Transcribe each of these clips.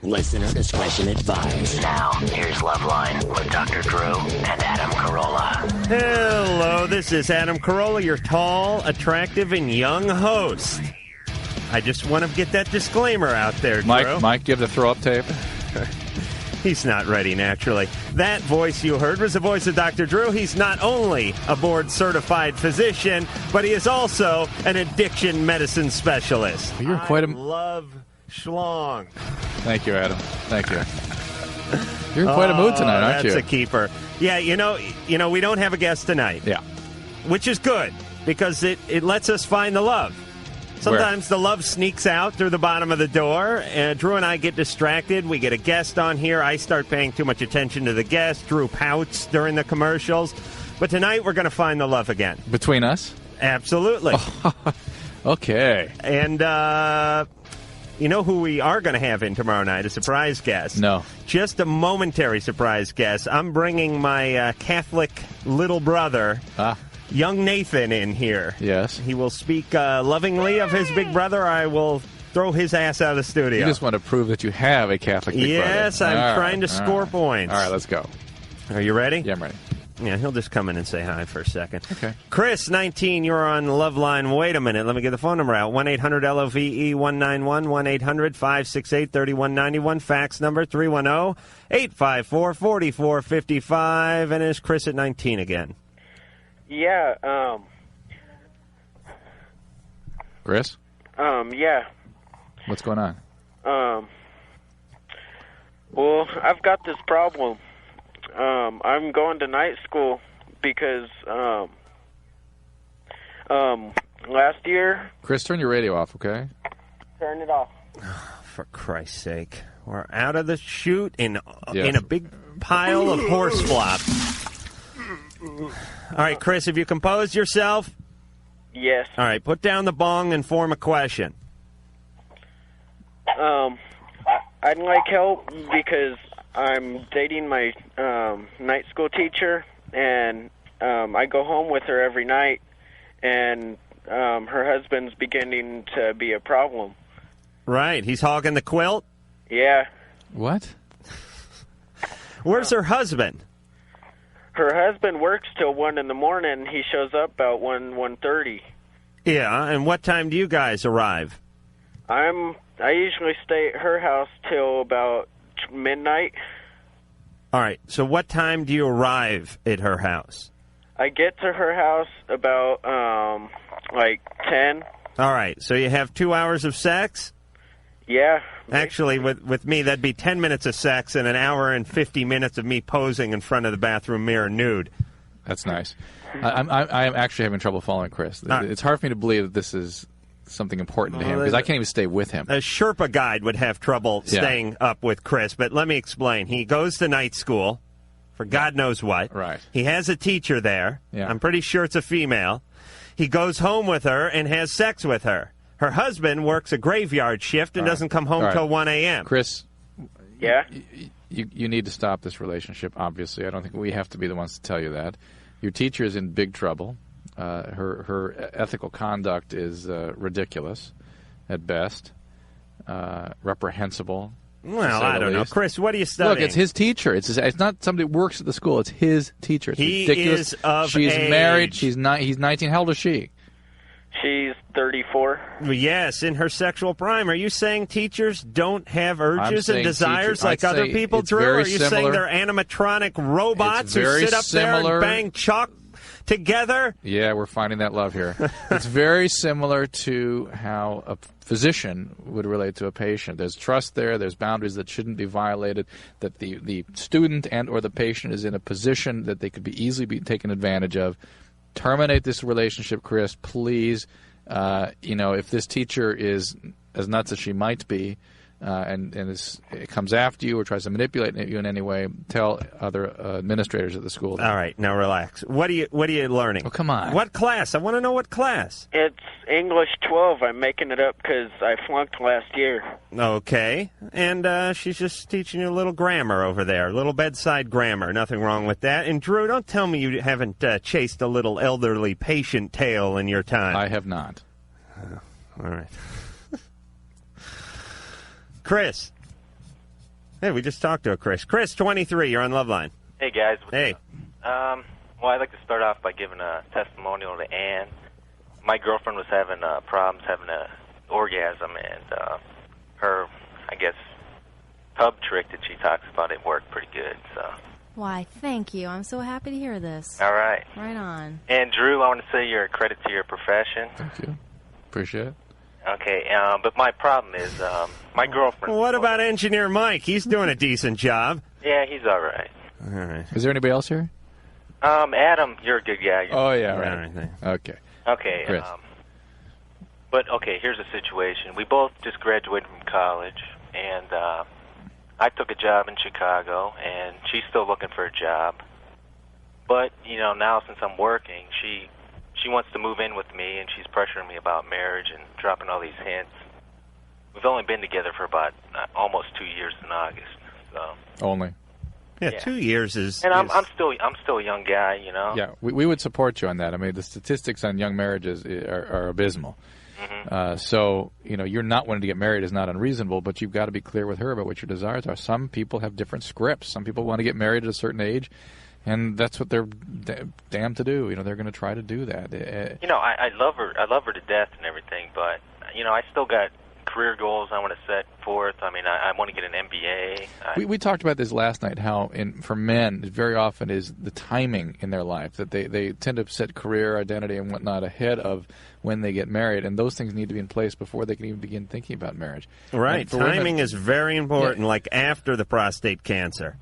Listener discretion advised. Now, here's Loveline with Dr. Drew and Adam Carolla. Hello, this is Adam Carolla, your tall, attractive, and young host. I just want to get that disclaimer out there, Drew. Mike, do you have the throw-up tape? He's not ready, naturally. That voice you heard was the voice of Dr. Drew. He's not only a board-certified physician, but he is also an addiction medicine specialist. You're quite a... love schlong. Thank you, Adam. Thank you. You're in quite a mood tonight, aren't you? That's a keeper. Yeah, you know, we don't have a guest tonight. Yeah. Which is good, because it lets us find the love. Sometimes the love sneaks out through the bottom of the door, and Drew and I get distracted. We get a guest on here. I start paying too much attention to the guest. Drew pouts during the commercials. But tonight we're going to find the love again. Between us? Absolutely. Okay. And you know who we are going to have in tomorrow night? A surprise guest. No. Just a momentary surprise guest. I'm bringing my Catholic little brother, young Nathan, in here. Yes. He will speak lovingly of his big brother. I will throw his ass out of the studio. You just want to prove that you have a Catholic big brother. Yes, I'm trying to score points. All right, let's go. Are you ready? Yeah, I'm ready. Yeah, he'll just come in and say hi for a second. Okay. Chris, 19, you're on Loveline. Wait a minute. Let me get the phone number out. 1-800-LOVE-191, 1-800-568-3191. Fax number 310-854-4455. And it's Chris at 19 again. Yeah, Chris? Yeah. What's going on? Well, I've got this problem. I'm going to night school because, last year... Chris, turn your radio off, okay? Turn it off. For Christ's sake. We're out of the chute in a big pile of horse flop. All right, Chris, have you composed yourself? Yes. All right, put down the bong and form a question. I'd like help because I'm dating my night school teacher, and I go home with her every night, and her husband's beginning to be a problem. Right, he's hogging the quilt? Yeah. What? Where's her husband? Her husband works till 1 in the morning. He shows up about 1:30. Yeah, and what time do you guys arrive? I usually stay at her house till about midnight. All right, so what time do you arrive at her house? I get to her house about, 10. All right, so you have 2 hours of sex? Yeah. Actually, with me, that'd be 10 minutes of sex and an hour and 50 minutes of me posing in front of the bathroom mirror nude. That's nice. I'm actually having trouble following Chris. It's hard for me to believe that this is something important to him, because I can't even stay with him. A Sherpa guide would have trouble staying up with Chris, but let me explain. He goes to night school for God knows what. Right. He has a teacher there. Yeah. I'm pretty sure it's a female. He goes home with her and has sex with her. Her husband works a graveyard shift and doesn't come home till 1 a.m. Chris, Yeah? you need to stop this relationship, obviously. I don't think we have to be the ones to tell you that. Your teacher is in big trouble. Her ethical conduct is ridiculous at best, reprehensible. Well, I don't know. Chris, what are you studying? Look, it's his teacher. It's not somebody who works at the school. It's his teacher. It's he ridiculous. Is of She's age. married. He's 19. How old is she? She's 34. Yes, in her sexual prime. Are you saying teachers don't have urges and desires like other people, Drew? Or are you saying they're animatronic robots who sit up there and bang chalk together? Yeah, we're finding that love here. It's very similar to how a physician would relate to a patient. There's trust there. There's boundaries that shouldn't be violated, that the student and or the patient is in a position that they could be easily be taken advantage of. Terminate this relationship, Chris, please. If this teacher is as nuts as she might be, and it comes after you or tries to manipulate you in any way, tell other administrators at the school. All right, now relax. What are you learning? Oh, come on. What class? I want to know what class. It's English 12. I'm making it up because I flunked last year. Okay, and she's just teaching you a little grammar over there, a little bedside grammar. Nothing wrong with that. And Drew, don't tell me you haven't chased a little elderly patient tail in your time. I have not. All right. Chris, Hey, we just talked to a Chris. Chris, 23, you're on Loveline. Hey, guys. Hey. Well, I'd like to start off by giving a testimonial to Ann. My girlfriend was having problems having an orgasm, and her, I guess, pub trick that she talks about, it worked pretty good. So. Why, thank you. I'm so happy to hear this. All right. Right on. And, Drew, I want to say you're a credit to your profession. Thank you. Appreciate it. Okay, but my problem is my girlfriend... Well, what about Engineer Mike? He's doing a decent job. Yeah, he's all right. All right. Is there anybody else here? Adam, you're a good guy. Oh, yeah, right. Okay. Okay, Chris. But, okay, here's the situation. We both just graduated from college, and I took a job in Chicago, and she's still looking for a job. But, you know, now since I'm working, she wants to move in with me, and she's pressuring me about marriage and dropping all these hints. We've only been together for about almost 2 years in August. So. Only. Yeah, 2 years is... And I'm still a young guy, you know? Yeah, we would support you on that. I mean, the statistics on young marriages are abysmal. Mm-hmm. So, you know, you're not wanting to get married is not unreasonable, but you've got to be clear with her about what your desires are. Some people have different scripts. Some people want to get married at a certain age, and that's what they're damned to do. You know, they're going to try to do that. You know, I love her. I love her to death and everything, but, you know, I still got career goals I want to set forth. I mean, I want to get an MBA. We talked about this last night, how for men, it very often is the timing in their life, that they tend to set career, identity, and whatnot ahead of when they get married, and those things need to be in place before they can even begin thinking about marriage. Right. Timing is very important, like after the prostate cancer.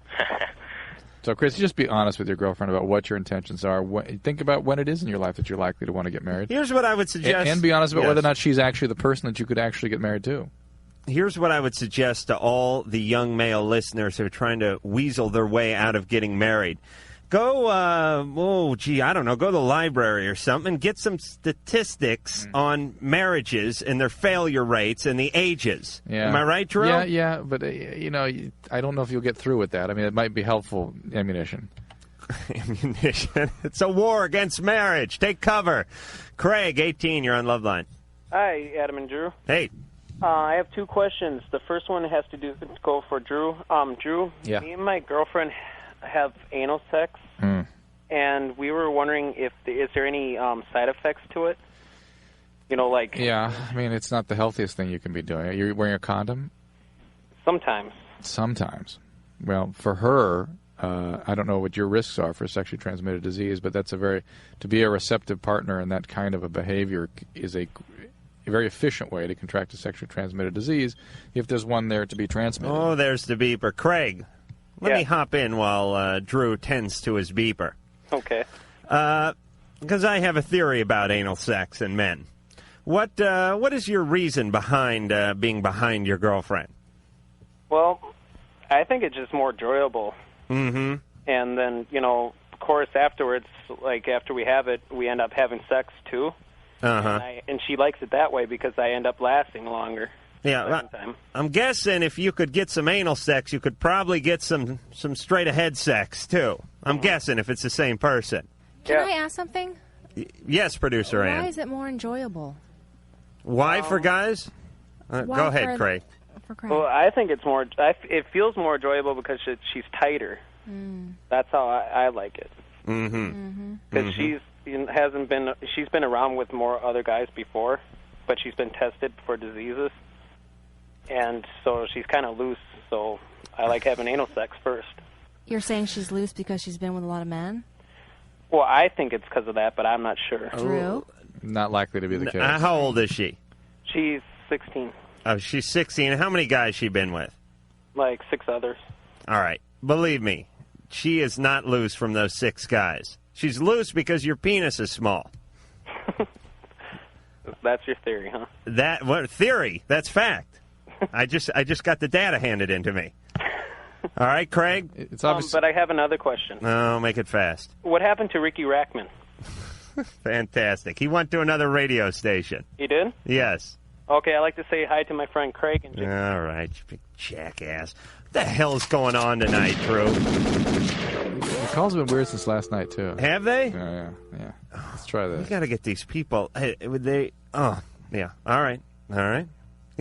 So, Chris, just be honest with your girlfriend about what your intentions are. Think about when it is in your life that you're likely to want to get married. Here's what I would suggest. And be honest about whether or not she's actually the person that you could actually get married to. Here's what I would suggest to all the young male listeners who are trying to weasel their way out of getting married. Go, I don't know, go to the library or something and get some statistics on marriages and their failure rates and the ages. Yeah. Am I right, Drew? Yeah, but, you know, I don't know if you'll get through with that. I mean, it might be helpful ammunition. Ammunition? It's a war against marriage. Take cover. Craig, 18, you're on Loveline. Hi, Adam and Drew. Hey. I have two questions. The first one has to go for Drew. Drew, Yeah. Me and my girlfriend have anal sex, and we were wondering is there any side effects to it? You know, like... Yeah, I mean, it's not the healthiest thing you can be doing. Are you wearing a condom? Sometimes. Sometimes. Well, for her, I don't know what your risks are for sexually transmitted disease, but that's to be a receptive partner in that kind of a behavior is a very efficient way to contract a sexually transmitted disease if there's one there to be transmitted. Oh, there's the beeper. Craig, let me hop in while Drew tends to his beeper. Okay. Because I have a theory about anal sex and men. What is your reason behind being behind your girlfriend? Well, I think it's just more enjoyable. Mm-hmm. And then, you know, of course, afterwards, like after we have it, we end up having sex too. Uh-huh. And she likes it that way because I end up lasting longer. Yeah, I'm guessing if you could get some anal sex, you could probably get some straight-ahead sex, too. I'm guessing if it's the same person. Can I ask something? Yes, Producer Ann. Why is it more enjoyable? Why for guys? Go ahead, Craig. For Craig. Well, I think it's more... it feels more enjoyable because she's tighter. That's how I like it. Mm-hmm. Because she's been around with more other guys before, but she's been tested for diseases. And so she's kind of loose, so I like having anal sex first. You're saying she's loose because she's been with a lot of men? Well, I think it's because of that, but I'm not sure. Drew? Not likely to be the case. How old is she? She's 16. Oh, she's 16. How many guys she been with? Like 6 others. All right. Believe me, she is not loose from those 6 guys. She's loose because your penis is small. That's your theory, huh? What theory? That's fact. I just got the data handed into me. All right, Craig? It's obvious. But I have another question. Oh, make it fast. What happened to Ricky Rackman? Fantastic. He went to another radio station. He did? Yes. Okay, I'd like to say hi to my friend Craig. And all right, you big jackass. What the hell's going on tonight, Drew? The calls have been weird since last night, too. Have they? Yeah. Let's try this. We got to get these people. Oh, yeah. All right.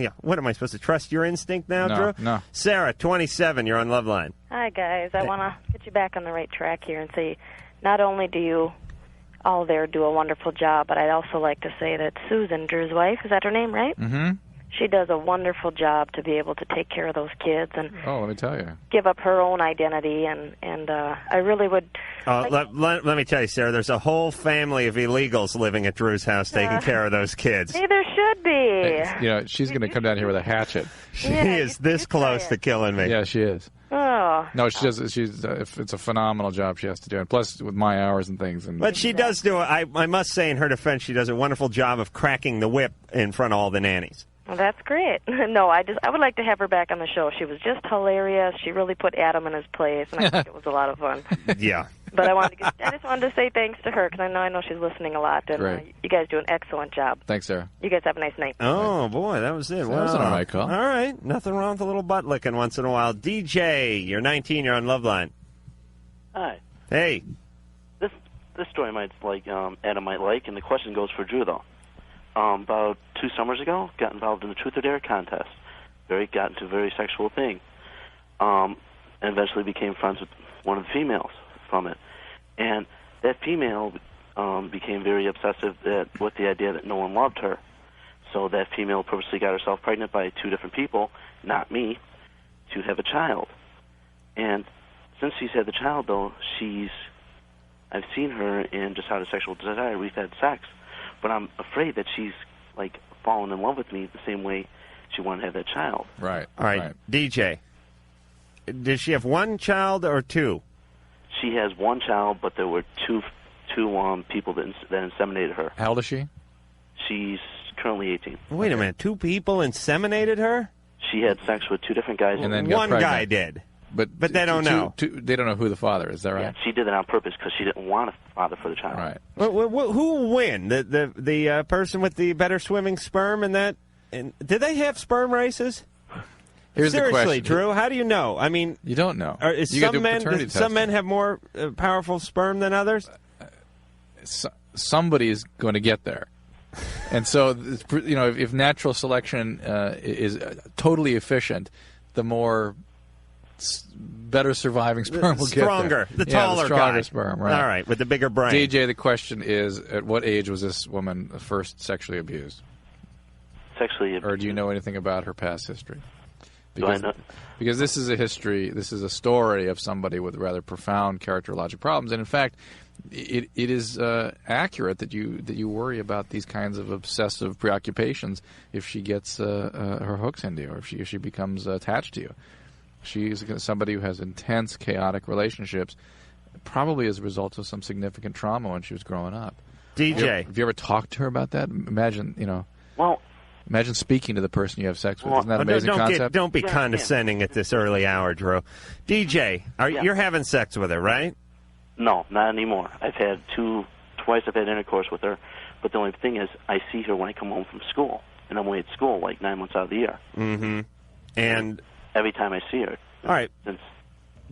Yeah. What am I supposed to trust your instinct now, No, Drew? no. Sarah, 27. You're on Loveline. Hi, guys. I want to get you back on the right track here and say not only do you all there do a wonderful job, but I'd also like to say that Susan, Drew's wife, is that her name, right? Mm-hmm. She does a wonderful job to be able to take care of those kids and Oh, let me tell you. give up her own identity, and I really would... Let me tell you, Sarah, there's a whole family of illegals living at Drew's house taking care of those kids. Hey, there should be. You know, she's going to come down here with a hatchet. She is this close to killing me. Yeah, she is. Oh. No, she does. It's a phenomenal job she has to do, and plus with my hours and things. And But she does do it. I must say, in her defense, she does a wonderful job of cracking the whip in front of all the nannies. Well, that's great. No, I would like to have her back on the show. She was just hilarious. She really put Adam in his place, and I think it was a lot of fun. Yeah. But I just wanted to say thanks to her, because I know she's listening a lot, and Great. you guys do an excellent job. Thanks, Sarah. You guys have a nice night. Oh, boy, that was it. That was an all right call. All right. Nothing wrong with a little butt licking once in a while. DJ, you're 19. You're on Loveline. Hi. Hey. This story might Adam might like, and the question goes for Drew though. About 2 summers ago, got involved in the Truth or Dare contest. Got into a very sexual thing. And eventually became friends with one of the females from it. And that female became very obsessive with the idea that no one loved her. So that female purposely got herself pregnant by 2 different people, not me, to have a child. And since she's had the child, though, I've seen her and just out of sexual desire, we've had sex. But I'm afraid that she's, fallen in love with me the same way she wanted to have that child. Right. All right. DJ, does she have 1 child or 2? She has 1 child, but there were two people that inseminated her. How old is she? She's currently 18. Wait a minute. 2 people inseminated her? She had sex with 2 different guys. And then got One pregnant. guy did. But they don't know. They don't know who the father is. Is that right? Yeah, she did it on purpose because she didn't want a father for the child. Right. Who will win? The person with the better swimming sperm and that? And did they have sperm races? Here's Seriously, the question. Drew, how do you know? I mean, You don't know. Some men have more powerful sperm than others? Somebody is going to get there. And so, if natural selection is totally efficient, the more better surviving sperm will get there. Stronger, the taller the stronger guy. sperm, right. All right, with the bigger brain. DJ, the question is, at what age was this woman first sexually abused? Sexually abused. Or do you know anything about her past history? Do I know? Because this is a story of somebody with rather profound characterologic problems, and in fact, it is accurate that you worry about these kinds of obsessive preoccupations if she gets her hooks into you, or if she becomes attached to you. She's somebody who has intense, chaotic relationships, probably as a result of some significant trauma when she was growing up. DJ, have you ever talked to her about that? Imagine speaking to the person you have sex with. Isn't that an amazing concept? Don't be condescending at this early hour, Drew. DJ, you're having sex with her, right? No, not anymore. I've had twice I've had intercourse with her, but the only thing is I see her when I come home from school, and I'm away at school 9 months out of the year. Mm-hmm. And every time I see her. All right.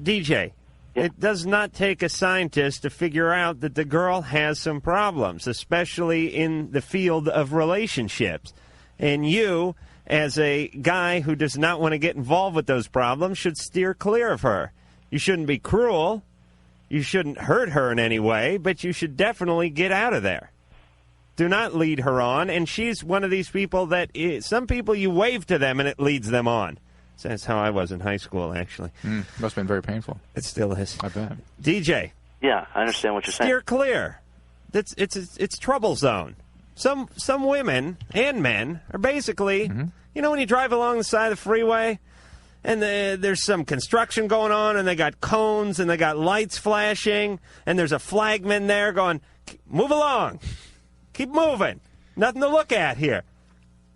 DJ, it does not take a scientist to figure out that the girl has some problems, especially in the field of relationships. And you, as a guy who does not want to get involved with those problems, should steer clear of her. You shouldn't be cruel. You shouldn't hurt her in any way, but you should definitely get out of there. Do not lead her on. And she's one of these people that some people you wave to them and it leads them on. So that's how I was in high school, actually. Must have been very painful. It still is. I bet. DJ. Yeah, I understand what you're saying. Steer clear. It's trouble zone. Some women and men are basically, when you drive along the side of the freeway and there's some construction going on and they got cones and they got lights flashing and there's a flagman there going, move along. Keep moving. Nothing to look at here.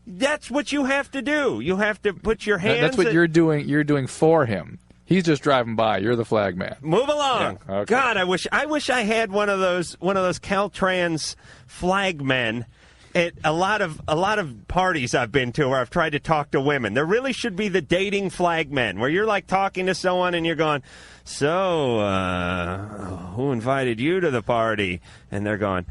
That's what you have to do. You have to put your hands... That's what you're doing. You're doing for him. He's just driving by. You're the flag man. Move along. Yeah, okay. God, I wish I had one of those Caltrans flagmen at a lot of parties I've been to where I've tried to talk to women. There really should be the dating flagmen where you're talking to someone and you're going, so who invited you to the party? And they're going,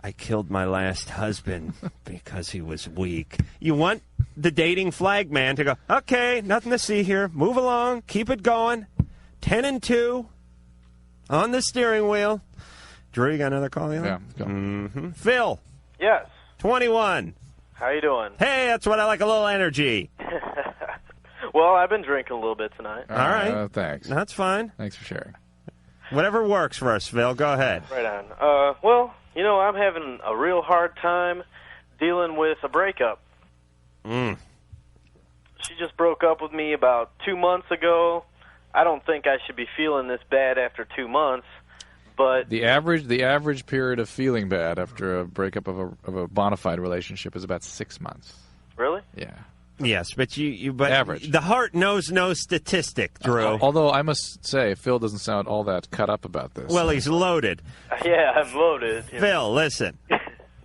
I killed my last husband because he was weak. You want the dating flag man to go, okay, nothing to see here. Move along. Keep it going. 10-2 on the steering wheel. Drew, you got another call? Yeah, let's go. Mm-hmm. Phil. Yes. 21. How you doing? Hey, that's what I like, a little energy. Well, I've been drinking a little bit tonight. All right. Thanks. That's fine. Thanks for sharing. Whatever works for us, Phil. Go ahead. Right on. Well, I'm having a real hard time dealing with a breakup. She just broke up with me about 2 months ago. I don't think I should be feeling this bad after 2 months, but The average period of feeling bad after a breakup of a bona fide relationship is about 6 months. really? Yeah. Yes, but but Average. the heart knows no statistic, Drew. Although I must say, Phil doesn't sound all that cut up about this. Well, he's loaded. Yeah, I'm loaded. Phil, listen.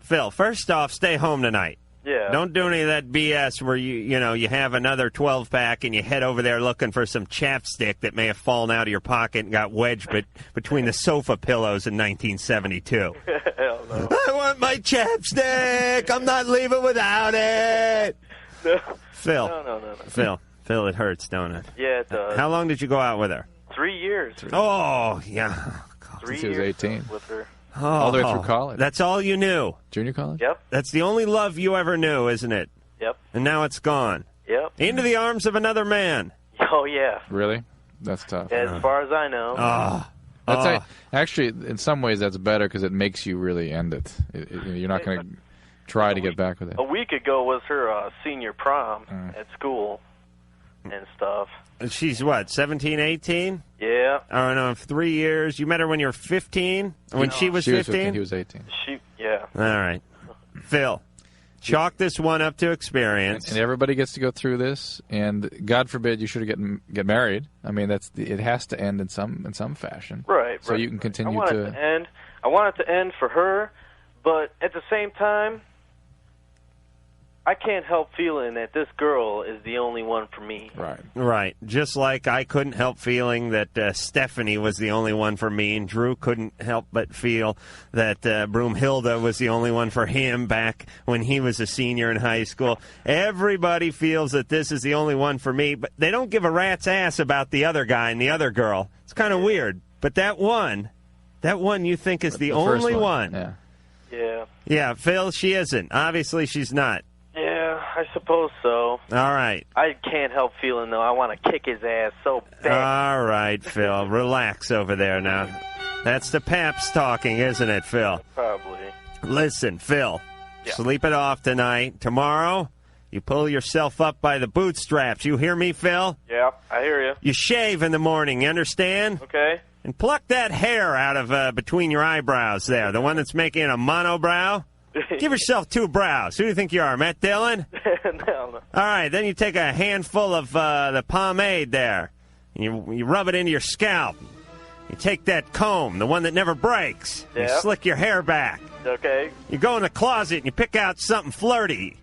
Phil, first off, stay home tonight. Yeah. Don't do any of that BS where you have another 12-pack and you head over there looking for some chapstick that may have fallen out of your pocket and got wedged between the sofa pillows in 1972. Hell no. I want my chapstick. I'm not leaving without it. No. Phil. No. Phil, it hurts, don't it? Yeah, it does. How long did you go out with her? 3 years. Oh, yeah. 3 Since he was years 18. with her. Oh, All the way through college. That's all you knew. Junior college? Yep. That's the only love you ever knew, isn't it? Yep. And now it's gone. Yep. Into the arms of another man. Oh, yeah. Really? That's tough. As far as I know. Actually, in some ways, that's better because it makes you really end it. You're not going to try to get back with it. A week ago was her senior prom at school and stuff. She's what, 17, 18? Yeah. Oh, no, 3 years. You met her when you were 15? When she was 15? He was 18. Yeah. All right. Phil, chalk this one up to experience. And everybody gets to go through this, and God forbid you should get married. I mean, it has to end in some fashion. Right. So you can continue I want it to end. I want it to end for her, but at the same time, I can't help feeling that this girl is the only one for me. Right. Just like I couldn't help feeling that Stephanie was the only one for me, and Drew couldn't help but feel that Broomhilda was the only one for him back when he was a senior in high school. Everybody feels that this is the only one for me, but they don't give a rat's ass about the other guy and the other girl. It's kind of weird. But that one you think is the only one. Yeah. Yeah. Yeah, Phil, she isn't. Obviously, she's not. Yeah, I suppose so. All right. I can't help feeling, though, I want to kick his ass so bad. All right, Phil. Relax over there now. That's the Paps talking, isn't it, Phil? Probably. Listen, Phil, sleep it off tonight. Tomorrow, you pull yourself up by the bootstraps. You hear me, Phil? Yeah, I hear you. You shave in the morning, you understand? Okay. And pluck that hair out of between your eyebrows there, the one that's making a monobrow. Give yourself two brows. Who do you think you are, Matt Dillon? No. All right, then you take a handful of the pomade there, and you rub it into your scalp. You take that comb, the one that never breaks, and you slick your hair back. Okay. You go in the closet and you pick out something flirty.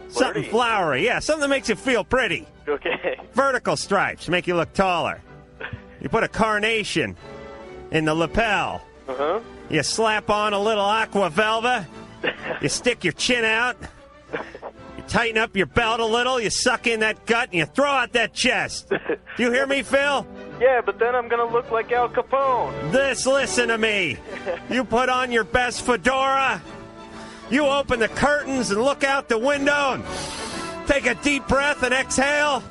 Something flowery. Yeah, something that makes you feel pretty. Okay. Vertical stripes make you look taller. You put a carnation in the lapel. Uh-huh. You slap on a little aqua velva. You stick your chin out. You tighten up your belt a little. You suck in that gut and you throw out that chest. Do you hear me, Phil? Yeah, but then I'm going to look like Al Capone. Listen to me. You put on your best fedora. You open the curtains and look out the window and take a deep breath and exhale.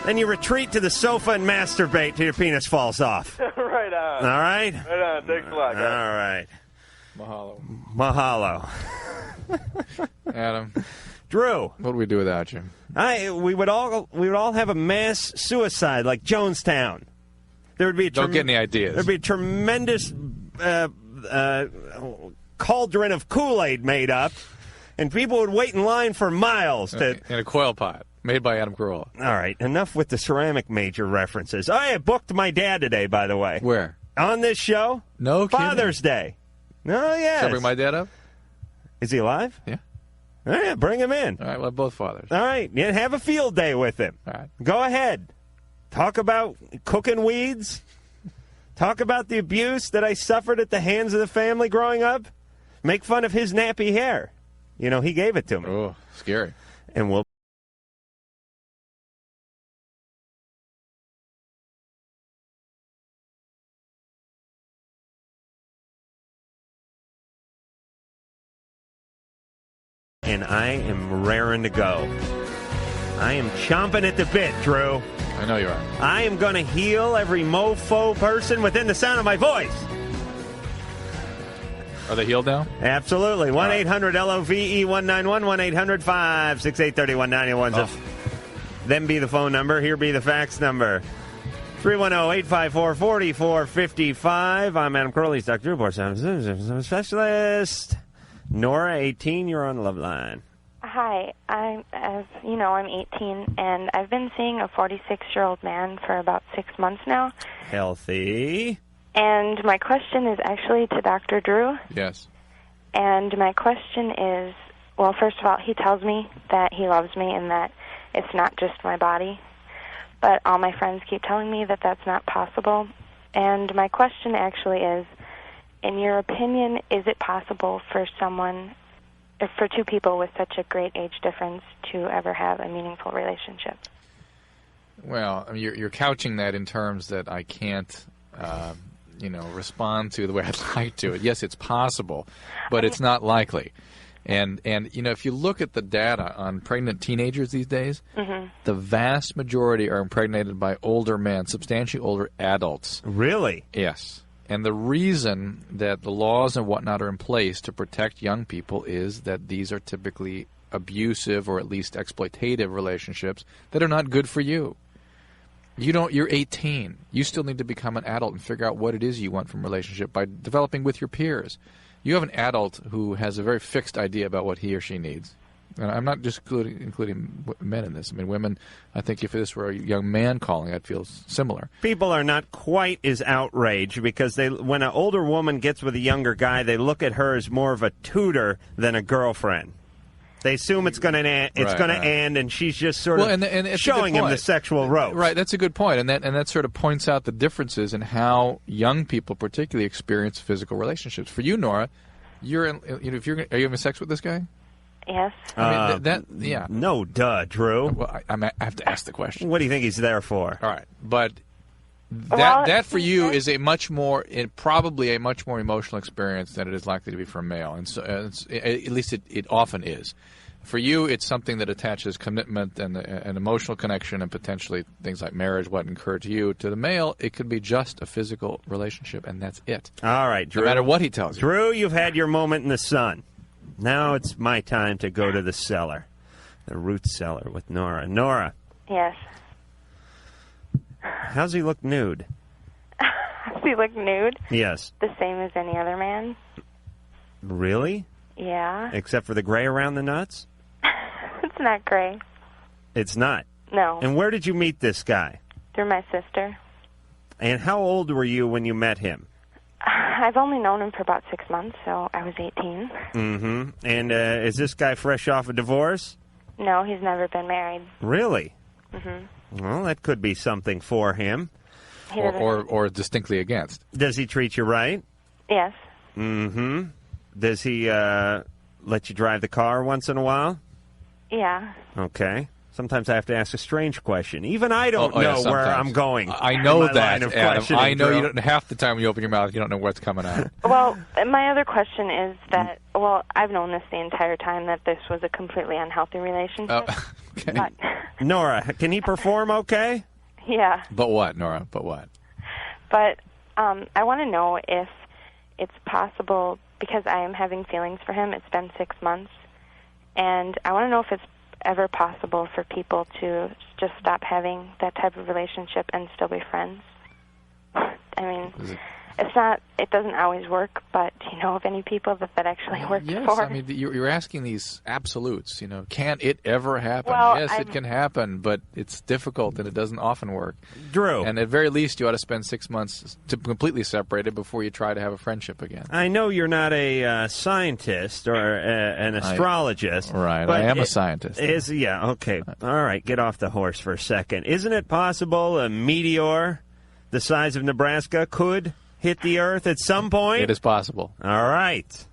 Then you retreat to the sofa and masturbate till your penis falls off. Right on. All right? Right on. Thanks a lot, guys. All right. Mahalo. Adam. Drew. What would we do without you? We would all have a mass suicide like Jonestown. There would be Don't get any ideas. There'd be a tremendous cauldron of Kool-Aid made up, and people would wait in line for miles to in a coil pot made by Adam Carolla. All right, enough with the ceramic major references. I booked my dad today, by the way. Where? On this show. No kidding. Father's Day. Oh, yes. Should I bring my dad up? Is he alive? Yeah. All right, bring him in. All right, we'll have both fathers. All right, yeah, have a field day with him. All right. Go ahead. Talk about cooking weeds. Talk about the abuse that I suffered at the hands of the family growing up. Make fun of his nappy hair. You know, he gave it to me. Oh, scary. And we'll... And I am raring to go. I am chomping at the bit, Drew. I know you are. I am going to heal every mofo person within the sound of my voice. Are they healed now? Absolutely. 1-800-LOVE-191, 1-800-568-3191. Then be the phone number. Here be the fax number. 310-854-4455. I'm Adam Carolla. He's Dr. Drew, board sound specialist. Nora, 18, you're on Loveline. Hi, I'm 18, and I've been seeing a 46-year-old man for about 6 months now. Healthy. And my question is actually to Dr. Drew. Yes. And my question is, well, first of all, he tells me that he loves me and that it's not just my body. But all my friends keep telling me that that's not possible. And my question actually is, in your opinion, is it possible for two people with such a great age difference to ever have a meaningful relationship? Well, I mean, you're couching that in terms that I can't, respond to the way I'd like to. Yes, it's possible, but it's not likely. And if you look at the data on pregnant teenagers these days, the vast majority are impregnated by older men, substantially older adults. Really? Yes. And the reason that the laws and whatnot are in place to protect young people is that these are typically abusive or at least exploitative relationships that are not good for you. You're 18. You still need to become an adult and figure out what it is you want from a relationship by developing with your peers. You have an adult who has a very fixed idea about what he or she needs. And I'm not just including men in this. I mean, women, I think if this were a young man calling, I'd feel similar. People are not quite as outraged because when an older woman gets with a younger guy, they look at her as more of a tutor than a girlfriend. They assume it's going to end, and she's just sort of and showing him the sexual ropes. Right, that's a good point, and that sort of points out the differences in how young people particularly experience physical relationships. For you, Nora, are you having sex with this guy? Yes. I mean, yeah. No, duh, Drew. Well, I have to ask the question. What do you think he's there for? All right, but that for you is probably a much more emotional experience than it is likely to be for a male, and so at least it often is. For you, it's something that attaches commitment and an emotional connection and potentially things like marriage, what occurred to you. To the male, it could be just a physical relationship, and that's it. All right, Drew. No matter what he tells you. Drew, you've had your moment in the sun. Now it's my time to go to the cellar, the root cellar with Nora. Nora. Yes. How's he look nude? Does he look nude? Yes. The same as any other man? Really? Yeah. Except for the gray around the nuts? It's not gray. It's not? No. And where did you meet this guy? Through my sister. And how old were you when you met him? I've only known him for about 6 months, so I was 18. Mm-hmm. And is this guy fresh off a divorce? No, he's never been married. Really? Mm-hmm. Well, that could be something for him. Or distinctly against. Does he treat you right? Yes. Mm-hmm. Does he let you drive the car once in a while? Yeah. Okay. Sometimes I have to ask a strange question. Even I don't know where I'm going. I know that, Adam. I know you don't. Half the time when you open your mouth, you don't know what's coming out. Well, my other question is that, I've known this the entire time, that this was a completely unhealthy relationship. Okay. But, Nora, can he perform okay? Yeah. But what, Nora? But what? But I want to know if it's possible, because I am having feelings for him. It's been 6 months. And I want to know if it's ever possible for people to just stop having that type of relationship and still be friends. I mean, it doesn't always work, but do you know of any people that actually works for? Yes, I mean, you're asking these absolutes, Can it ever happen? Well, yes, it can happen, but it's difficult and it doesn't often work. Drew. And at very least, you ought to spend 6 months to completely separated before you try to have a friendship again. I know you're not a scientist or an astrologist. Right, I am a scientist. Okay. All right, get off the horse for a second. Isn't it possible a meteor the size of Nebraska could hit the Earth at some point? It is possible. All right.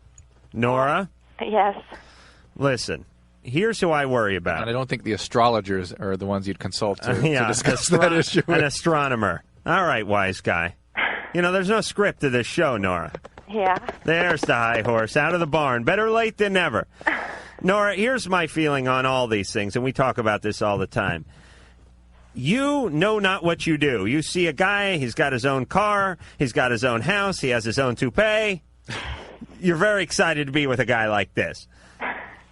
Nora, Yes. listen. Here's who I worry about. And I don't think the astrologers are the ones you'd consult to Yeah, discuss that issue. An astronomer. All right, wise guy. You know, there's no script to this show, Nora. Yeah. There's the high horse out of the barn. Better late than never. Nora, here's my feeling on all these things, and we talk about this all the time. You know not what you do. You see a guy, he's got his own car, he's got his own house, he has his own toupee. You're very excited to be with a guy like this.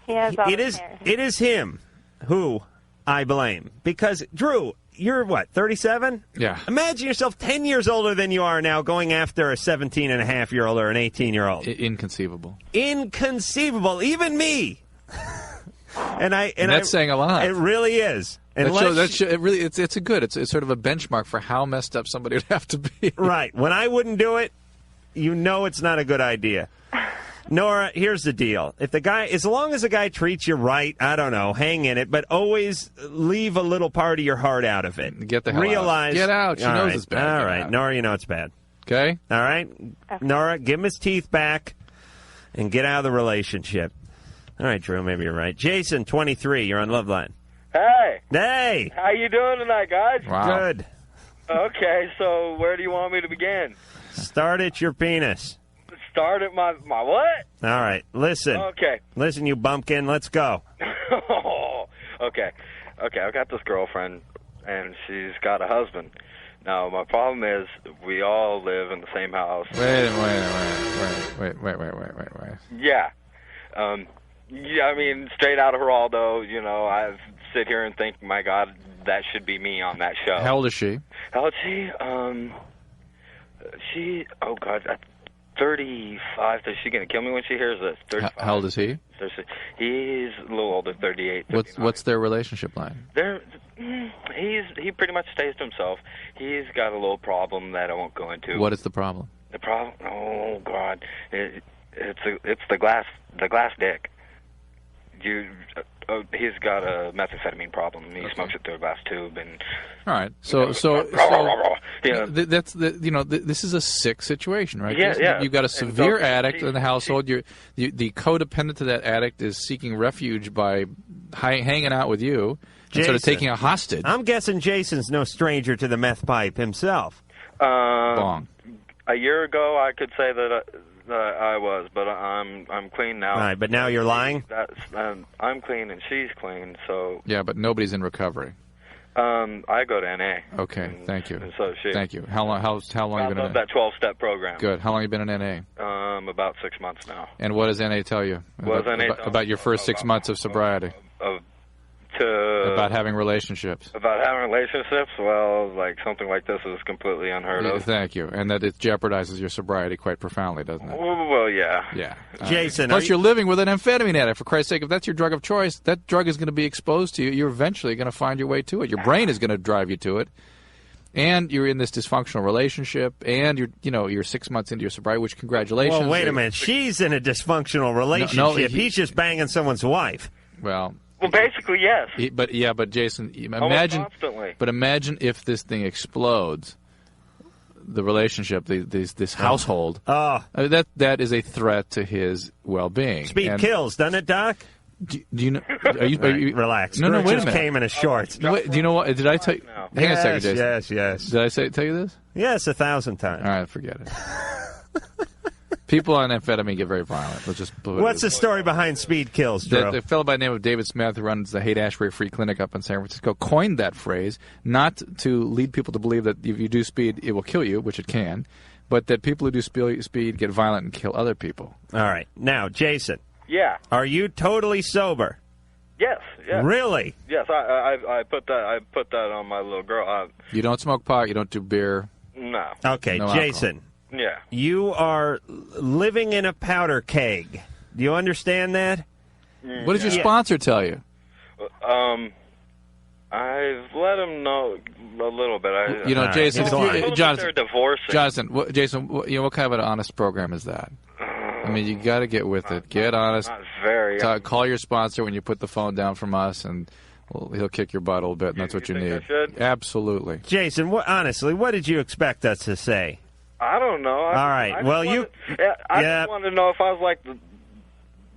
He has all It the is hair. it is him who I blame. Because, Drew, you're what, 37? Yeah. Imagine yourself 10 years older than you are now going after a 17-and-a-half-year-old or an 18-year-old. Inconceivable. Inconceivable. Even me. And that's saying a lot. It really is. It's sort of a benchmark for how messed up somebody would have to be. Right. When I wouldn't do it, you know it's not a good idea. Nora, here's the deal. If the guy, as long as the guy treats you right, I don't know, hang in it, but always leave a little part of your heart out of it. Get the hell Realize, out. Get out. She all knows right. it's bad. All Get right. out. Nora, you know it's bad. Okay? All right? Okay. Nora, give him his teeth back and get out of the relationship. All right, Drew, maybe you're right. Jason, 23, you're on Loveline. Hey, Hey! how you doing tonight, guys? Wow. Good. Okay, so where do you want me to begin? Start at your penis. Start at my what? All right, listen. Okay. Listen, you bumpkin, let's go. Okay. I've got this girlfriend, and she's got a husband. Now, my problem is we all live in the same house. Wait. Yeah. Yeah, I mean, straight out of Geraldo, you know, I sit here and think, my God, that should be me on that show. How old is she? How old is she? Oh, God, 35. Is she going to kill me when she hears this? 35. How old is he? He's a little older, 38. What's their relationship like? He pretty much stays to himself. He's got a little problem that I won't go into. What is the problem? The problem? Oh, God. It's the glass dick. He's got a methamphetamine problem. He smokes it through a glass tube, and all right. Yeah. This is a sick situation, right? Yeah. You've got a severe addict in the household. The codependent to that addict is seeking refuge by hanging out with you and sort of taking a hostage. I'm guessing Jason's no stranger to the meth pipe himself. Bong. A year ago, I could say that I was, but I'm clean now. All right, but now you're lying? I'm clean and she's clean, so... Yeah, but nobody's in recovery. I go to NA. Okay, thank you. And so she... Thank you. How long have you been in that 12-step program. Good. How long have you been in NA? About 6 months now. And what does NA tell you about your first 6 months of sobriety? About having relationships. About having relationships? Well, like something like this is completely unheard of. Thank you. And that it jeopardizes your sobriety quite profoundly, doesn't it? Well, yeah. Yeah. Jason, plus, you're living with an amphetamine addict. For Christ's sake, if that's your drug of choice, that drug is going to be exposed to you. You're eventually going to find your way to it. Your brain is going to drive you to it. And you're in this dysfunctional relationship, and you're 6 months into your sobriety, which congratulations. Well, wait a minute. She's in a dysfunctional relationship. He's just banging someone's wife. Well, basically, yes. But Jason, imagine if this thing explodes, the relationship, this household. That is a threat to his well-being. Speed kills, doesn't it, Doc? Do you know? Are you relax? No, wait a minute. Just came in his shorts. Do you know what? Did I tell you? Hang on a second, Jason. Yes. Did I tell you this? Yes, 1,000 times. All right, forget it. People on amphetamine get very violent. Let's just. What's the story behind speed kills, Drew? The fellow by the name of David Smith, who runs the Haight-Ashbury Free Clinic up in San Francisco, coined that phrase not to lead people to believe that if you do speed, it will kill you, which it can, but that people who do speed get violent and kill other people. All right. Now, Jason. Yeah. Are you totally sober? Yes. Really? Yes. I put that on my little girl. You don't smoke pot. You don't do beer. No. Okay, no Jason. Alcohol. Yeah. You are living in a powder keg. Do you understand that? What did your sponsor tell you? I've let him know a little bit. Jason, they're divorcing. Jason, what kind of an honest program is that? I mean, you got to get with it. Get honest. Not very. Call your sponsor when you put the phone down from us, and he'll kick your butt a little bit, and that's what you think need. I should? Absolutely. Jason, honestly, what did you expect us to say? I don't know. All right. I just wanted to know if I was like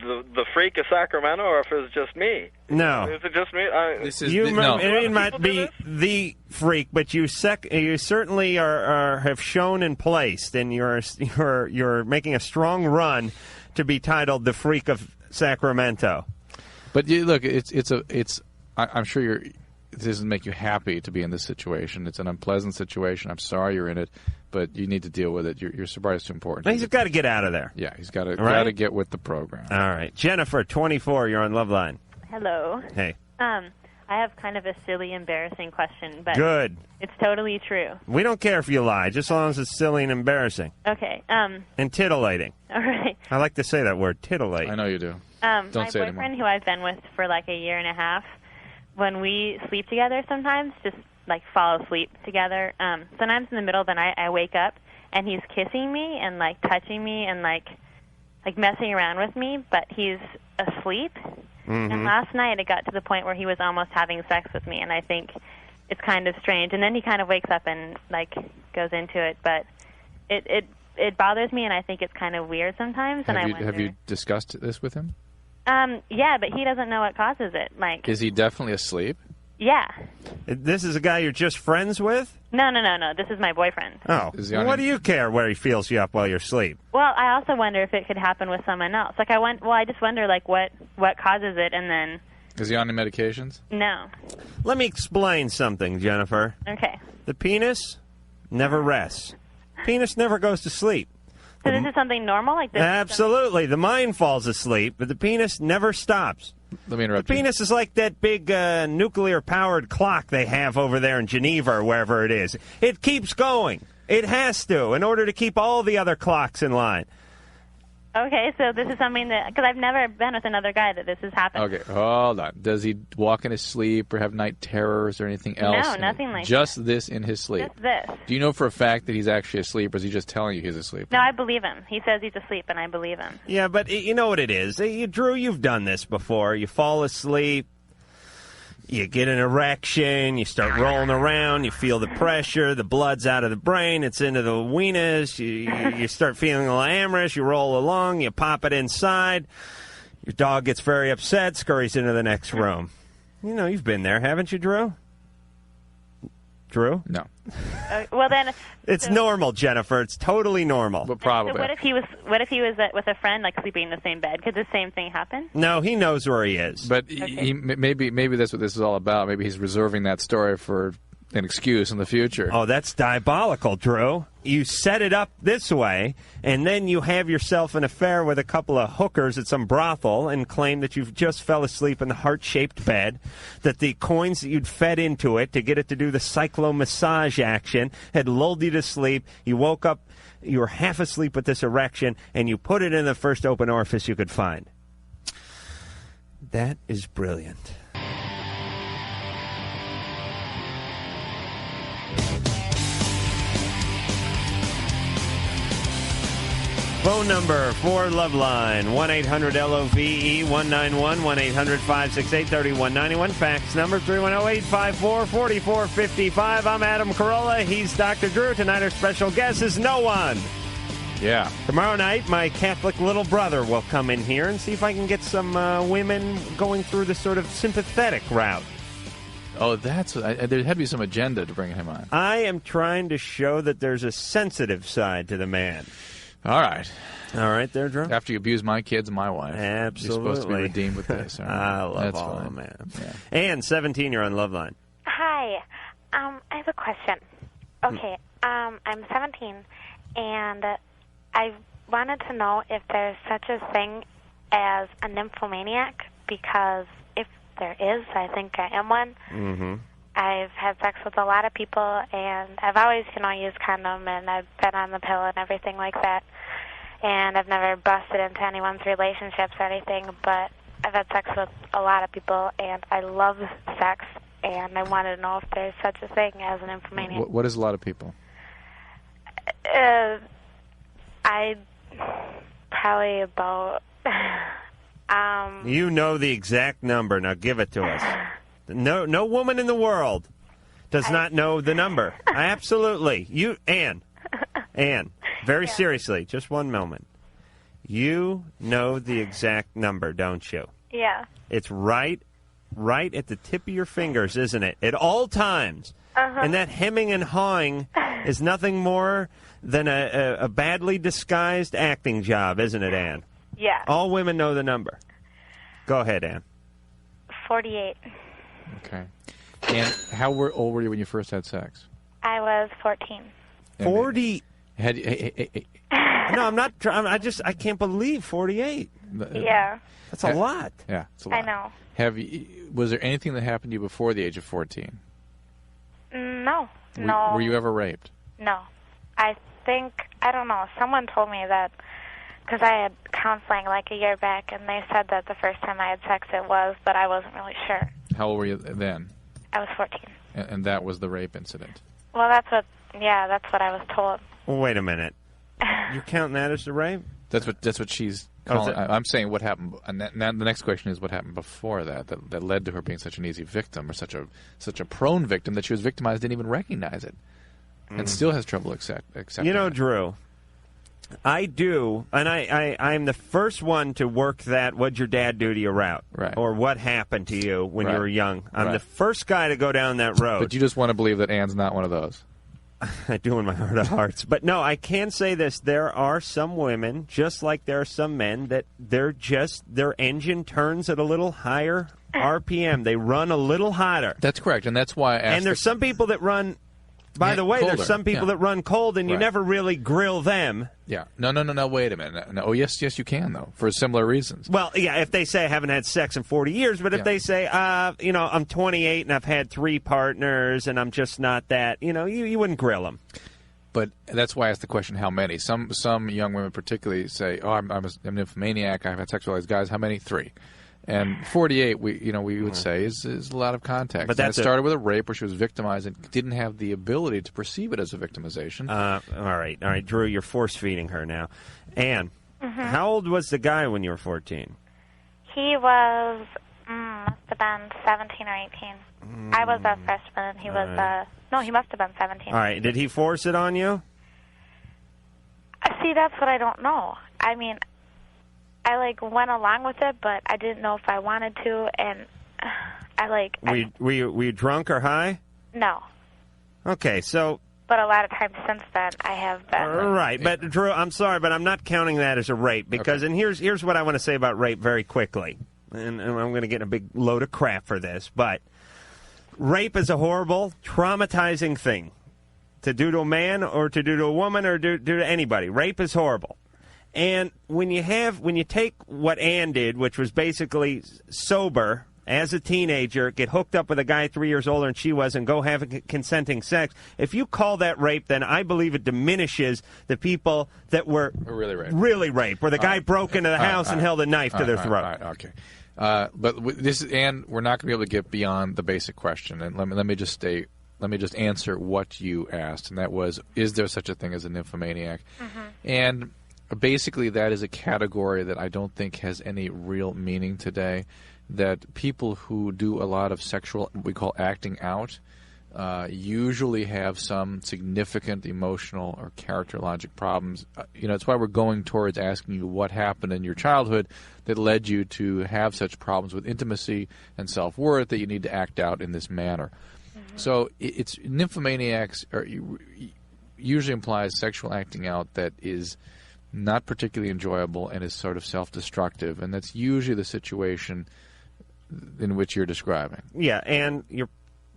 the freak of Sacramento, or if it was just me. No. Is it just me? It might be the freak, but you certainly have shown and placed, and you're making a strong run to be titled the freak of Sacramento. But look, I'm sure it doesn't make you happy to be in this situation. It's an unpleasant situation. I'm sorry you're in it, but you need to deal with it. Your sobriety is too important. He's got to get out of there. Yeah, he's got to get with the program. All right. Jennifer, 24, you're on Loveline. Hello. Hey. I have kind of a silly, embarrassing question, but Good. It's totally true. We don't care if you lie, just as long as it's silly and embarrassing. Okay. And titillating. All right. I like to say that word, titillate. I know you do. Don't say it anymore. My boyfriend, who I've been with for like a year and a half, when we sleep together sometimes, just like fall asleep together, sometimes in the middle of the night I wake up and he's kissing me and like touching me and like messing around with me, but he's asleep. Mm-hmm. And last night it got to the point where he was almost having sex with me, and I think it's kind of strange. And then he kind of wakes up and like goes into it, but it bothers me, and I think it's kind of weird sometimes. Have you discussed this with him? Yeah, but he doesn't know what causes it. Like, is he definitely asleep? Yeah. This is a guy you're just friends with? No. This is my boyfriend. Oh. What do you care where he feels you up while you're asleep? Well, I also wonder if it could happen with someone else. Like, I just wonder, like, what causes it, and then... Is he on any medications? No. Let me explain something, Jennifer. Okay. The penis never rests. Penis never goes to sleep. So this is something normal? Like this? Absolutely. The mind falls asleep, but the penis never stops. Let me interrupt you. The penis is like that big nuclear-powered clock they have over there in Geneva or wherever it is. It keeps going. It has to, in order to keep all the other clocks in line. Okay, so this is something that... Because I've never been with another guy that this has happened. Okay, hold on. Does he walk in his sleep or have night terrors or anything else? No, nothing like just that. Just this in his sleep? Just this. Do you know for a fact that he's actually asleep, or is he just telling you he's asleep? No, I believe him. He says he's asleep, and I believe him. Yeah, but you know what it is. Drew, you've done this before. You fall asleep. You get an erection, you start rolling around, you feel the pressure, the blood's out of the brain, it's into the weenus, you start feeling a little amorous, you roll along, you pop it inside, your dog gets very upset, scurries into the next room. You know, you've been there, haven't you, Drew? Drew? No. Well, then... It's normal, Jennifer. It's totally normal. But probably. So what if he was with a friend, like sleeping in the same bed? Could the same thing happen? No, he knows where he is. But maybe that's what this is all about. Maybe he's reserving that story for an excuse in the future. Oh, that's diabolical, Drew. You set it up this way, and then you have yourself an affair with a couple of hookers at some brothel and claim that you've just fell asleep in the heart-shaped bed, that the coins that you'd fed into it to get it to do the cyclo-massage action had lulled you to sleep. You woke up, you were half asleep with this erection, and you put it in the first open orifice you could find. That is brilliant. Phone number for Loveline, 1-800-LOVE, 191-1-800-568-3191. Fax number, 310-854-4455. I'm Adam Carolla. He's Dr. Drew. Tonight our special guest is no one. Yeah. Tomorrow night, my Catholic little brother will come in here and see if I can get some women going through the sort of sympathetic route. Oh, there had to be some agenda to bring him on. I am trying to show that there's a sensitive side to the man. All right. All right there, Drew? After you abuse my kids and my wife. Absolutely. You're supposed to be redeemed with this. Right? I love That's all fine. of them, man. Yeah. And 17, you're on Loveline. Hi. I have a question. Okay. I'm 17, and I wanted to know if there's such a thing as a nymphomaniac, because if there is, I think I am one. Mm-hmm. I've had sex with a lot of people, and I've always, used condom, and I've been on the pill and everything like that. And I've never busted into anyone's relationships or anything, but I've had sex with a lot of people, and I love sex, and I wanted to know if there's such a thing as an nymphomaniac. What is a lot of people? I probably about... You know the exact number. Now give it to us. No woman in the world does not know the number. Absolutely. Anne, very seriously, just one moment. You know the exact number, don't you? Yeah. It's right at the tip of your fingers, isn't it? At all times. Uh-huh. And that hemming and hawing is nothing more than a badly disguised acting job, isn't it, Ann? Yeah. All women know the number. Go ahead, Ann. 48. Okay. And how old were you when you first had sex? I was 14. 40. No, I'm not. I can't believe 48. Yeah. That's a lot. Yeah, it's a lot. I know. Was there anything that happened to you before the age of 14? No. No. Were you ever raped? No. I don't know. Someone told me that because I had counseling like a year back, and they said that the first time I had sex it was, but I wasn't really sure. How old were you then? I was 14. And that was the rape incident? Well, that's what I was told. Well, wait a minute. You're counting that as the rape? That's what she's calling. I'm saying what happened, and the next question is what happened before that led to her being such an easy victim, or such a prone victim that she was victimized, didn't even recognize it, and still has trouble accepting. You know, Drew, I do, and I'm the first one to work that "what'd your dad do to you" route, right? Or what happened to you when you were young. I'm Right. the first guy to go down that road. But you just want to believe that Ann's not one of those. I do in my heart of hearts. But no, I can say this. There are some women, just like there are some men, that their engine turns at a little higher RPM. They run a little hotter. That's correct, and that's why I asked. And there's some people that run, by the way, colder. there's some people that run cold, and you Right. never really grill them. Yeah. No, wait a minute. No, yes, you can, though, for similar reasons. Well, yeah, if they say I haven't had sex in 40 years, but if they say, I'm 28 and I've had 3 partners and I'm just not that, you wouldn't grill them. But that's why I asked the question, how many? Some young women particularly say, oh, I'm a nymphomaniac, I've had sex with all these guys. How many? 3. And 48, we would say, is a lot of context. But it started with a rape where she was victimized and didn't have the ability to perceive it as a victimization. All right, Drew, you're force-feeding her now. Ann, how old was the guy when you were 14? He was, must have been 17 or 18. I was a freshman, and he was, he must have been 17. All right, did he force it on you? See, that's what I don't know. I mean, I, went along with it, but I didn't know if I wanted to, and Were you drunk or high? No. Okay, so... But a lot of times since then, I have been. Right, but Drew, I'm sorry, but I'm not counting that as a rape, because, and here's what I want to say about rape very quickly, and I'm going to get a big load of crap for this, but rape is a horrible, traumatizing thing to do to a man or to do to a woman or do to anybody. Rape is horrible. And when you take what Ann did, which was basically sober as a teenager, get hooked up with a guy 3 years older than she was, and go have consenting sex, if you call that rape, then I believe it diminishes the people that were really raped, where the guy broke into the house and held a knife to their throat. Okay. But this is, and we're not going to be able to get beyond the basic question. And let me just answer what you asked, and that was, is there such a thing as a nymphomaniac? And basically, that is a category that I don't think has any real meaning today. That people who do a lot of sexual, what we call acting out, usually have some significant emotional or characterologic problems. It's why we're going towards asking you what happened in your childhood that led you to have such problems with intimacy and self-worth that you need to act out in this manner. So it's nymphomaniacs usually implies sexual acting out that is not particularly enjoyable and is sort of self-destructive, and that's usually the situation in which you're describing. Yeah, and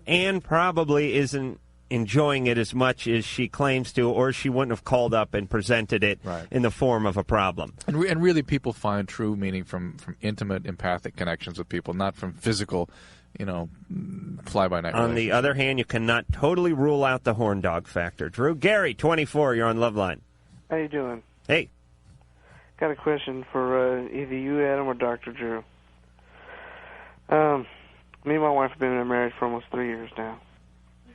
Ann probably isn't enjoying it as much as she claims to, or she wouldn't have called up and presented it in the form of a problem. And really, people find true meaning from intimate, empathic connections with people, not from physical, fly-by-night. On the other hand, you cannot totally rule out the horn dog factor. Drew, Gary, 24, you're on Loveline. How you doing? Hey. Got a question for either you, Adam, or Dr. Drew. Me and my wife have been married for almost 3 years now,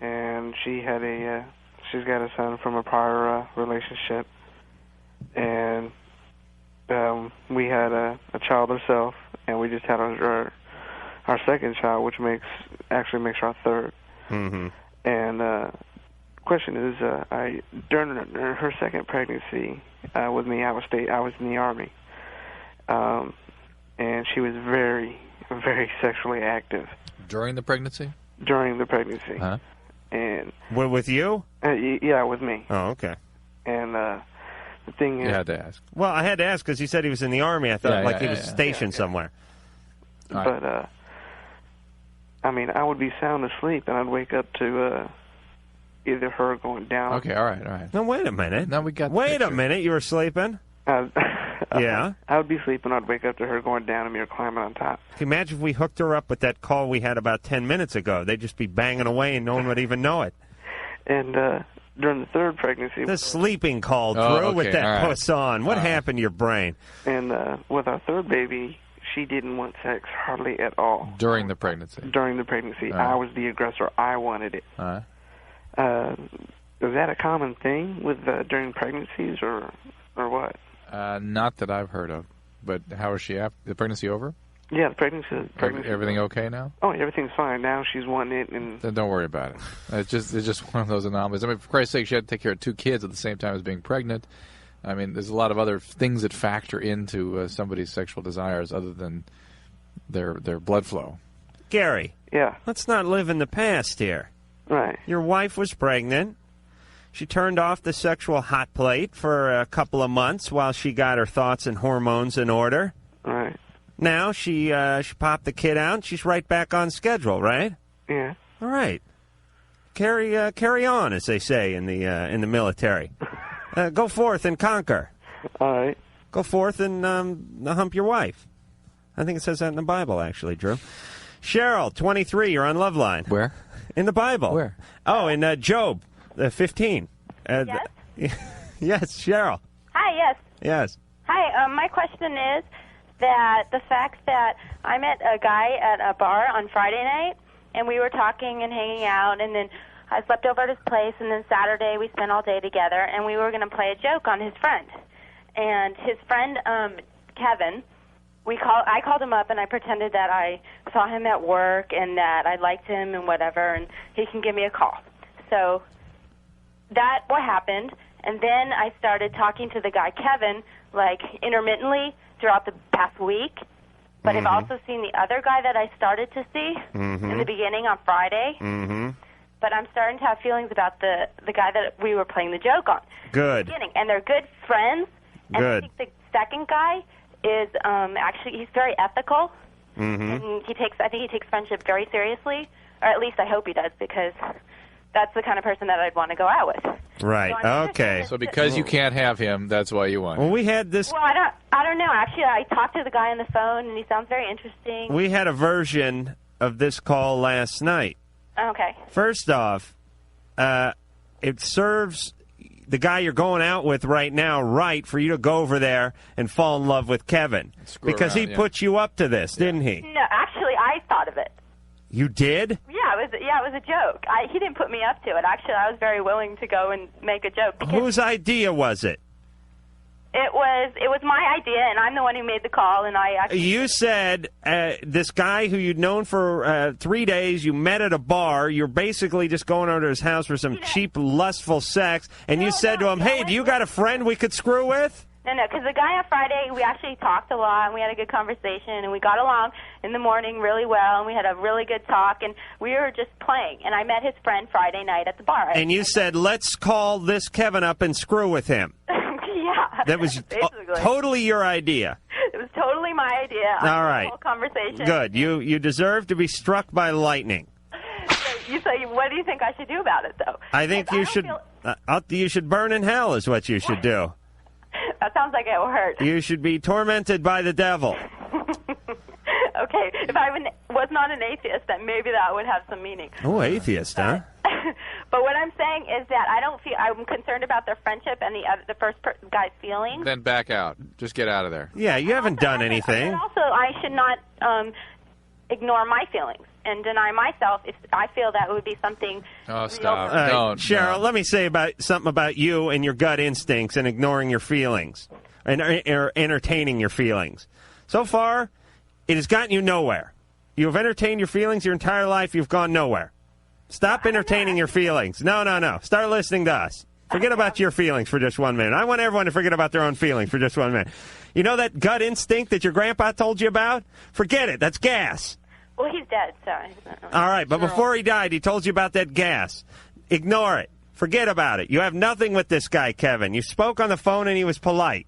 and she's got a son from a prior relationship, and we had a child ourselves, and we just had our second child, which actually makes our third. Mm-hmm. And question is, during her second pregnancy with me, I was in the Army, and she was very, very sexually active. During the pregnancy? During the pregnancy. Huh? And with you? Yeah, with me. Oh, okay. And the thing is... You had to ask. Well, I had to ask because he said he was in the Army. I thought he was stationed somewhere. But, I mean, I would be sound asleep, and I'd wake up to either her going down... Okay, all right. No, wait a minute. Now we got Wait a minute, you were sleeping? Yeah? I would be sleeping, I'd wake up to her going down and me climbing on top. Can you imagine if we hooked her up with that call we had about 10 minutes ago? They'd just be banging away and no one would even know it. And during the third pregnancy... The sleeping call, Drew, with that puss on. What happened to your brain? And with our third baby, she didn't want sex hardly at all. During the pregnancy? During the pregnancy. I was the aggressor. I wanted it. Is that a common thing with during pregnancies or what? Not that I've heard of. But how is she after the pregnancy over? Yeah, the pregnancy. Everything okay now? Oh, everything's fine now. She's wanting it, and then don't worry about it. It's just one of those anomalies. I mean, for Christ's sake, she had to take care of 2 kids at the same time as being pregnant. I mean, there's a lot of other things that factor into somebody's sexual desires other than their blood flow. Gary. Yeah. Let's not live in the past here. Right. Your wife was pregnant. She turned off the sexual hot plate for a couple of months while she got her thoughts and hormones in order. Right. Now she popped the kid out. And she's right back on schedule, right? Yeah. All right. Carry on, as they say in the military. Go forth and conquer. All right. Go forth and hump your wife. I think it says that in the Bible, actually, Drew. Cheryl, 23. You're on Loveline. Where? In the Bible. Where? Oh, in Job, 15. Yes? Yes, Cheryl. Hi, yes. Yes. Hi, my question is that the fact that I met a guy at a bar on Friday night, and we were talking and hanging out, and then I slept over at his place, and then Saturday we spent all day together, and we were going to play a joke on his friend. And his friend, Kevin, I called him up, and I pretended that I saw him at work and that I liked him and whatever, and he can give me a call. So that what happened, and then I started talking to the guy, Kevin, like intermittently throughout the past week. But I've also seen the other guy that I started to see in the beginning on Friday. But I'm starting to have feelings about the guy that we were playing the joke on. Good. In the beginning. And they're good friends. And Good. I think the second guy is actually, he's very ethical. Mm-hmm. And I think he takes friendship very seriously. Or at least I hope he does, because that's the kind of person that I'd want to go out with. Right. Okay. So because you can't have him, that's why you want him. Well, we had this. Well, I don't know. Actually, I talked to the guy on the phone, and he sounds very interesting. We had a version of this call last night. Okay. First off, it serves the guy you're going out with right now right for you to go over there and fall in love with Kevin. Because he put you up to this, didn't he? No, actually, I thought of it. You did? Yeah, it was a joke. He didn't put me up to it. Actually, I was very willing to go and make a joke. Whose idea was it? It was my idea, and I'm the one who made the call, and I actually... You said this guy who you'd known for 3 days, you met at a bar, you're basically just going over to his house for some cheap, lustful sex, and you said to him, hey, do you got a friend we could screw with? No, because the guy on Friday, we actually talked a lot, and we had a good conversation, and we got along in the morning really well, and we had a really good talk, and we were just playing. And I met his friend Friday night at the bar. And you said, let's call this Kevin up and screw with him. Yeah. That was totally your idea. It was totally my idea. All right. The whole conversation. Good. You deserve to be struck by lightning. So what do you think I should do about it, though? I think you should. You should burn in hell is what you should do. That sounds like it will hurt. You should be tormented by the devil. Okay, if I was not an atheist, then maybe that would have some meaning. Oh, atheist, huh? But what I'm saying is that I'm concerned about their friendship and the first guy's feelings. Then back out. Just get out of there. Yeah, you haven't done anything. And also, I should not ignore my feelings and deny myself if I feel that would be something. Oh, stop. All right, Cheryl, let me say something about you and your gut instincts and ignoring your feelings and entertaining your feelings. So far, it has gotten you nowhere. You have entertained your feelings your entire life. You've gone nowhere. Stop entertaining your feelings. No. Start listening to us. Forget about your feelings for just 1 minute. I want everyone to forget about their own feelings for just 1 minute. You know that gut instinct that your grandpa told you about? Forget it. That's gas. Well, he's dead, so. All right, but before he died, he told you about that gas. Ignore it. Forget about it. You have nothing with this guy, Kevin. You spoke on the phone and he was polite.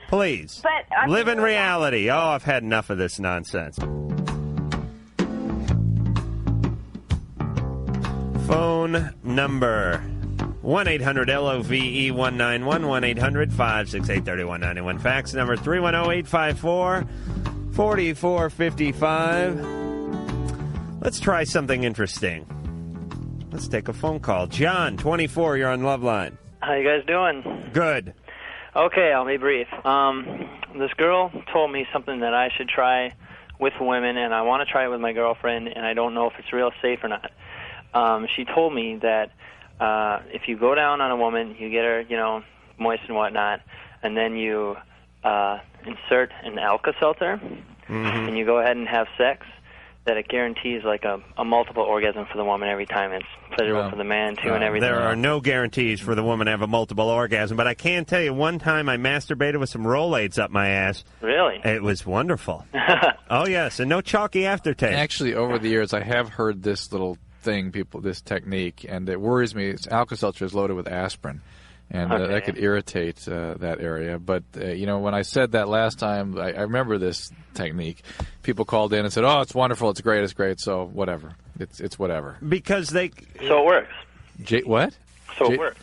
Please. But live in reality. Oh, I've had enough of this nonsense. Phone number 1-800-LOVE-191, 1-800-568-3191. Fax number 310-854-4455. Let's try something interesting. Let's take a phone call. John, 24, you're on Loveline. How you guys doing? Good. Okay, I'll be brief. This girl told me something that I should try with women, and I want to try it with my girlfriend, and I don't know if it's real safe or not. She told me that if you go down on a woman, you get her, moist and whatnot, and then you insert an Alka-Seltzer, and you go ahead and have sex, that it guarantees like a multiple orgasm for the woman every time. It's pleasurable for the man, too, and everything. There are no guarantees for the woman to have a multiple orgasm, but I can tell you one time I masturbated with some Rolaids up my ass. Really? It was wonderful. Oh, yes, and no chalky aftertaste. Actually, over the years, I have heard this little thing, this technique, and it worries me. Alka-Seltzer is loaded with aspirin, and that could irritate that area. But, when I said that last time, I remember this technique. People called in and said, oh, it's wonderful, it's great, so whatever. It's whatever. Because they... So it works. What? So it works.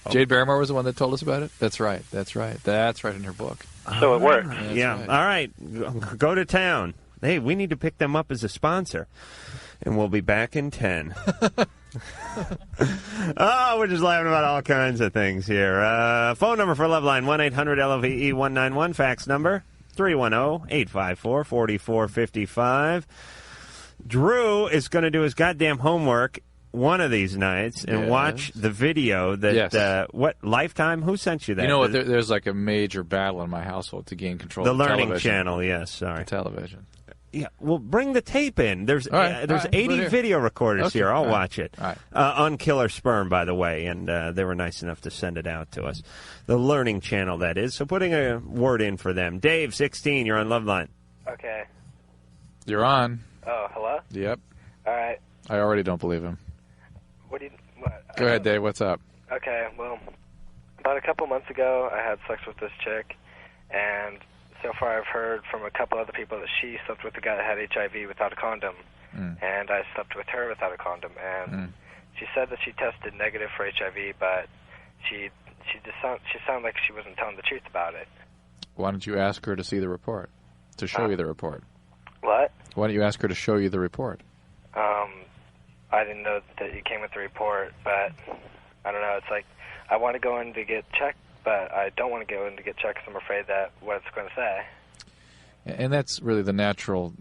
Jade Barrymore was the one that told us about it? That's right in her book. So it works. Yeah. Right. All right. Go to town. Hey, we need to pick them up as a sponsor. And we'll be back in 10. Oh, we're just laughing about all kinds of things here. Phone number for Loveline, 1-800-LOVE-191. Fax number, 310-854-4455. Drew is going to do his goddamn homework one of these nights and watch the video that, what, Lifetime? Who sent you that? You know what, there's like a major battle in my household to gain control of the Learning television. Channel, yes, sorry. The television. Yeah, well, bring the tape in. There's 80 video recorders here. I'll watch it. On Killer Sperm, by the way, and they were nice enough to send it out to us. The Learning Channel, that is. So putting a word in for them. Dave, 16, you're on Loveline. Okay. You're on. Oh, hello? Yep. All right. I already don't believe him. What? Go ahead, Dave. What's up? Okay, well, about a couple months ago, I had sex with this chick, and so far I've heard from a couple other people that she slept with a guy that had HIV without a condom, and I slept with her without a condom, and she said that she tested negative for HIV, but she sounded like she wasn't telling the truth about it. Why don't you ask her to see the report, to show you the report? What? Why don't you ask her to show you the report? I didn't know that you came with the report, but I don't know. It's like I want to go in to get checked, but I don't want to go in to get checked because I'm afraid that what it's going to say. And that's really the natural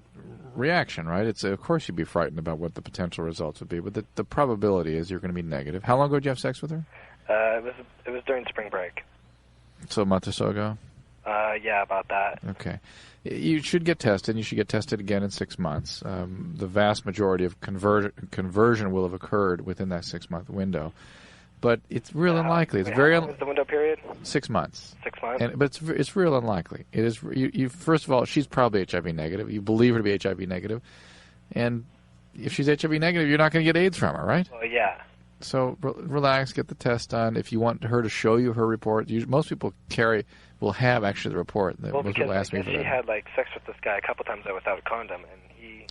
reaction, right? It's of course you'd be frightened about what the potential results would be, but the probability is you're going to be negative. How long ago did you have sex with her? It was during spring break. So a month or so ago? Yeah, about that. Okay. You should get tested, and you should get tested again in 6 months. The vast majority of conversion will have occurred within that 6-month window. But it's real unlikely. It's how long is the window period? 6 months. 6 months? But it's real unlikely. It is. You first of all, she's probably HIV negative. You believe her to be HIV negative. And if she's HIV negative, you're not going to get AIDS from her, right? Well, yeah. So relax, get the test done. If you want her to show you her report, most people will have actually the report. Well, most because people ask me for she that. had sex with this guy a couple times without a condom, and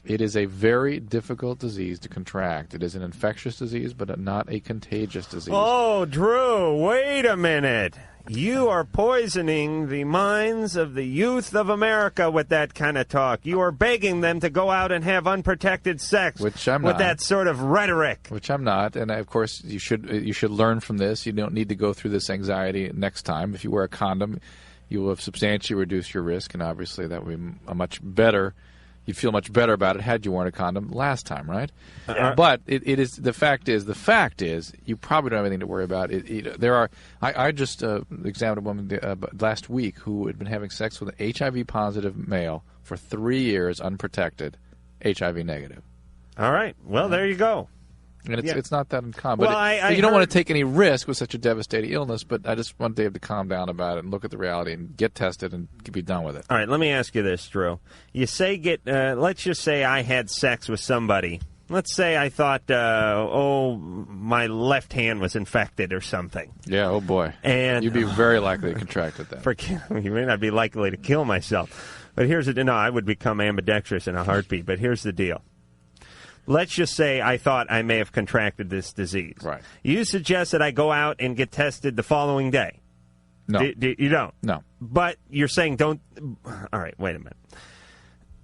It is a very difficult disease to contract. It is an infectious disease, but not a contagious disease. Oh, Drew, wait a minute. You are poisoning the minds of the youth of America with that kind of talk. You are begging them to go out and have unprotected sex Which I'm with not. that sort of rhetoric. Which I'm not, and of course you should learn from this. You don't need to go through this anxiety next time. If you wear a condom, you will have substantially reduced your risk, and obviously that would be a much better. You'd feel much better about it had you worn a condom last time, right? But it is the fact is you probably don't have anything to worry about. I just examined a woman last week who had been having sex with an HIV positive male for 3 years unprotected, HIV negative. All right. Well, there you go. And Yeah. it's not that uncommon. Well, But I you don't want heard- to take any risk with such a devastating illness, but I just want Dave to calm down about it and look at the reality and get tested and be done with it. All right, let me ask you this, Drew. You say let's just say I had sex with somebody. Let's say I thought, my left hand was infected or something. Yeah, oh boy. And you'd be very likely to contract it then. You may not be likely to kill myself. But I would become ambidextrous in a heartbeat. But here's the deal. Let's just say I thought I may have contracted this disease. Right. You suggest that I go out and get tested the following day. No. You don't? No. But you're saying don't... All right, wait a minute.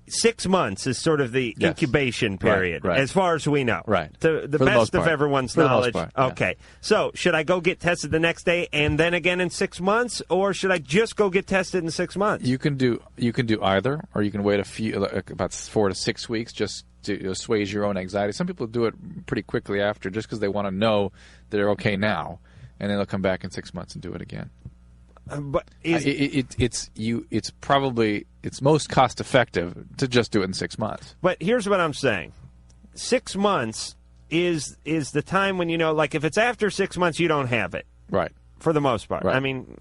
6 months is sort of the incubation period, right. as far as we know. Right. The For the most best of part. everyone's For the most knowledge. part, yeah. Okay. So, should I go get tested the next day and then again in 6 months, or should I just go get tested in 6 months? You can do either, or you can wait about 4 to 6 weeks just to assuage your own anxiety. Some people do it pretty quickly after, just because they want to know they're okay now, and then they'll come back in 6 months and do it again. But it's most cost effective to just do it in 6 months. But here's what I'm saying: 6 months is the time when like if it's after 6 months, you don't have it, right? For the most part. Right. I mean,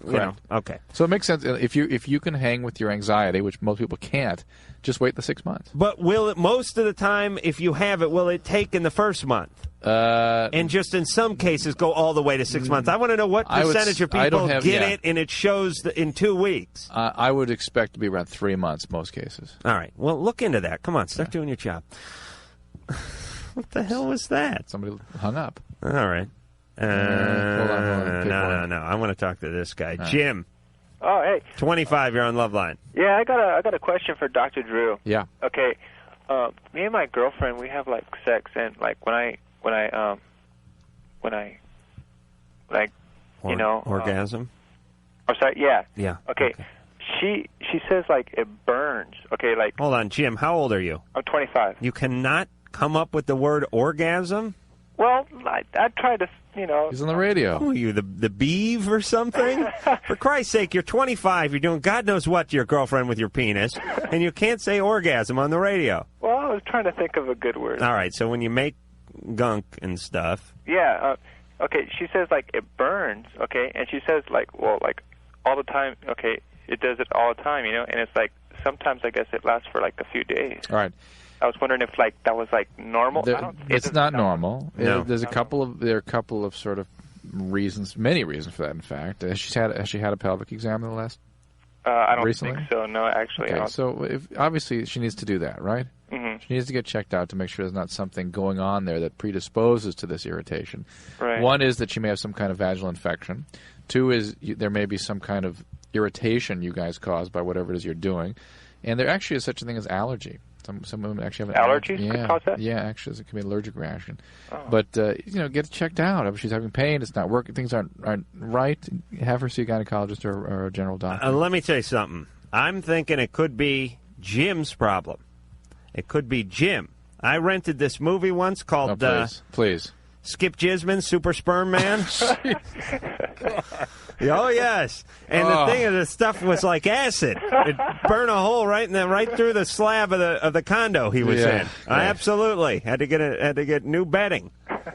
okay. So it makes sense if you can hang with your anxiety, which most people can't. Just wait the 6 months. But will it most of the time, if you have it, will it take in the first month? And just in some cases go all the way to 6 months. I want to know what percentage of people get it, and it shows in 2 weeks. I would expect to be around 3 months most cases. All right. Well, look into that. Come on, start doing your job. What the hell was that? Somebody hung up. All right. Hold on. No. I want to talk to this guy, Jim. Oh, hey. 25. You're on Loveline. Yeah, I got a question for Dr. Drew. Yeah. Okay. Me and my girlfriend, we have like sex, and like when I orgasm. I'm sorry. Yeah. Yeah. Okay. She says like it burns. Okay. Like. Hold on, Jim. How old are you? I'm 25. You cannot come up with the word orgasm? Well, I tried to, He's on the radio. Who are you, the beeve or something? For Christ's sake, you're 25. You're doing God knows what to your girlfriend with your penis, and you can't say orgasm on the radio. Well, I was trying to think of a good word. All right, so when you make gunk and stuff. Yeah. Okay. She says like it burns. Okay, and she says like all the time. Okay, it does it all the time. And it's like sometimes I guess it lasts for like a few days. All right. I was wondering if that was normal. It's not normal. No. There are a couple of sort of reasons, many reasons for that. In fact, has she had a pelvic exam in the last? I don't recently? think so. No, actually. Okay, so obviously she needs to do that, right? Mm-hmm. She needs to get checked out to make sure there's not something going on there that predisposes to this irritation. Right. One is that she may have some kind of vaginal infection. Two is there may be some kind of irritation you guys cause by whatever it is you're doing. And there actually is such a thing as allergy. Some women actually have an allergy. Allergies could cause that? Yeah, actually, it can be an allergic reaction. Oh. But, get it checked out. If she's having pain, it's not working, things aren't right, have her see a gynecologist or a general doctor. Let me tell you something. I'm thinking it could be Jim's problem. It could be Jim. I rented this movie once called... Please. Skip Jisman, Super Sperm Man. Oh yes, and the thing of the stuff was like acid. It burned a hole right through the slab of the condo he was in. Absolutely had to get new bedding.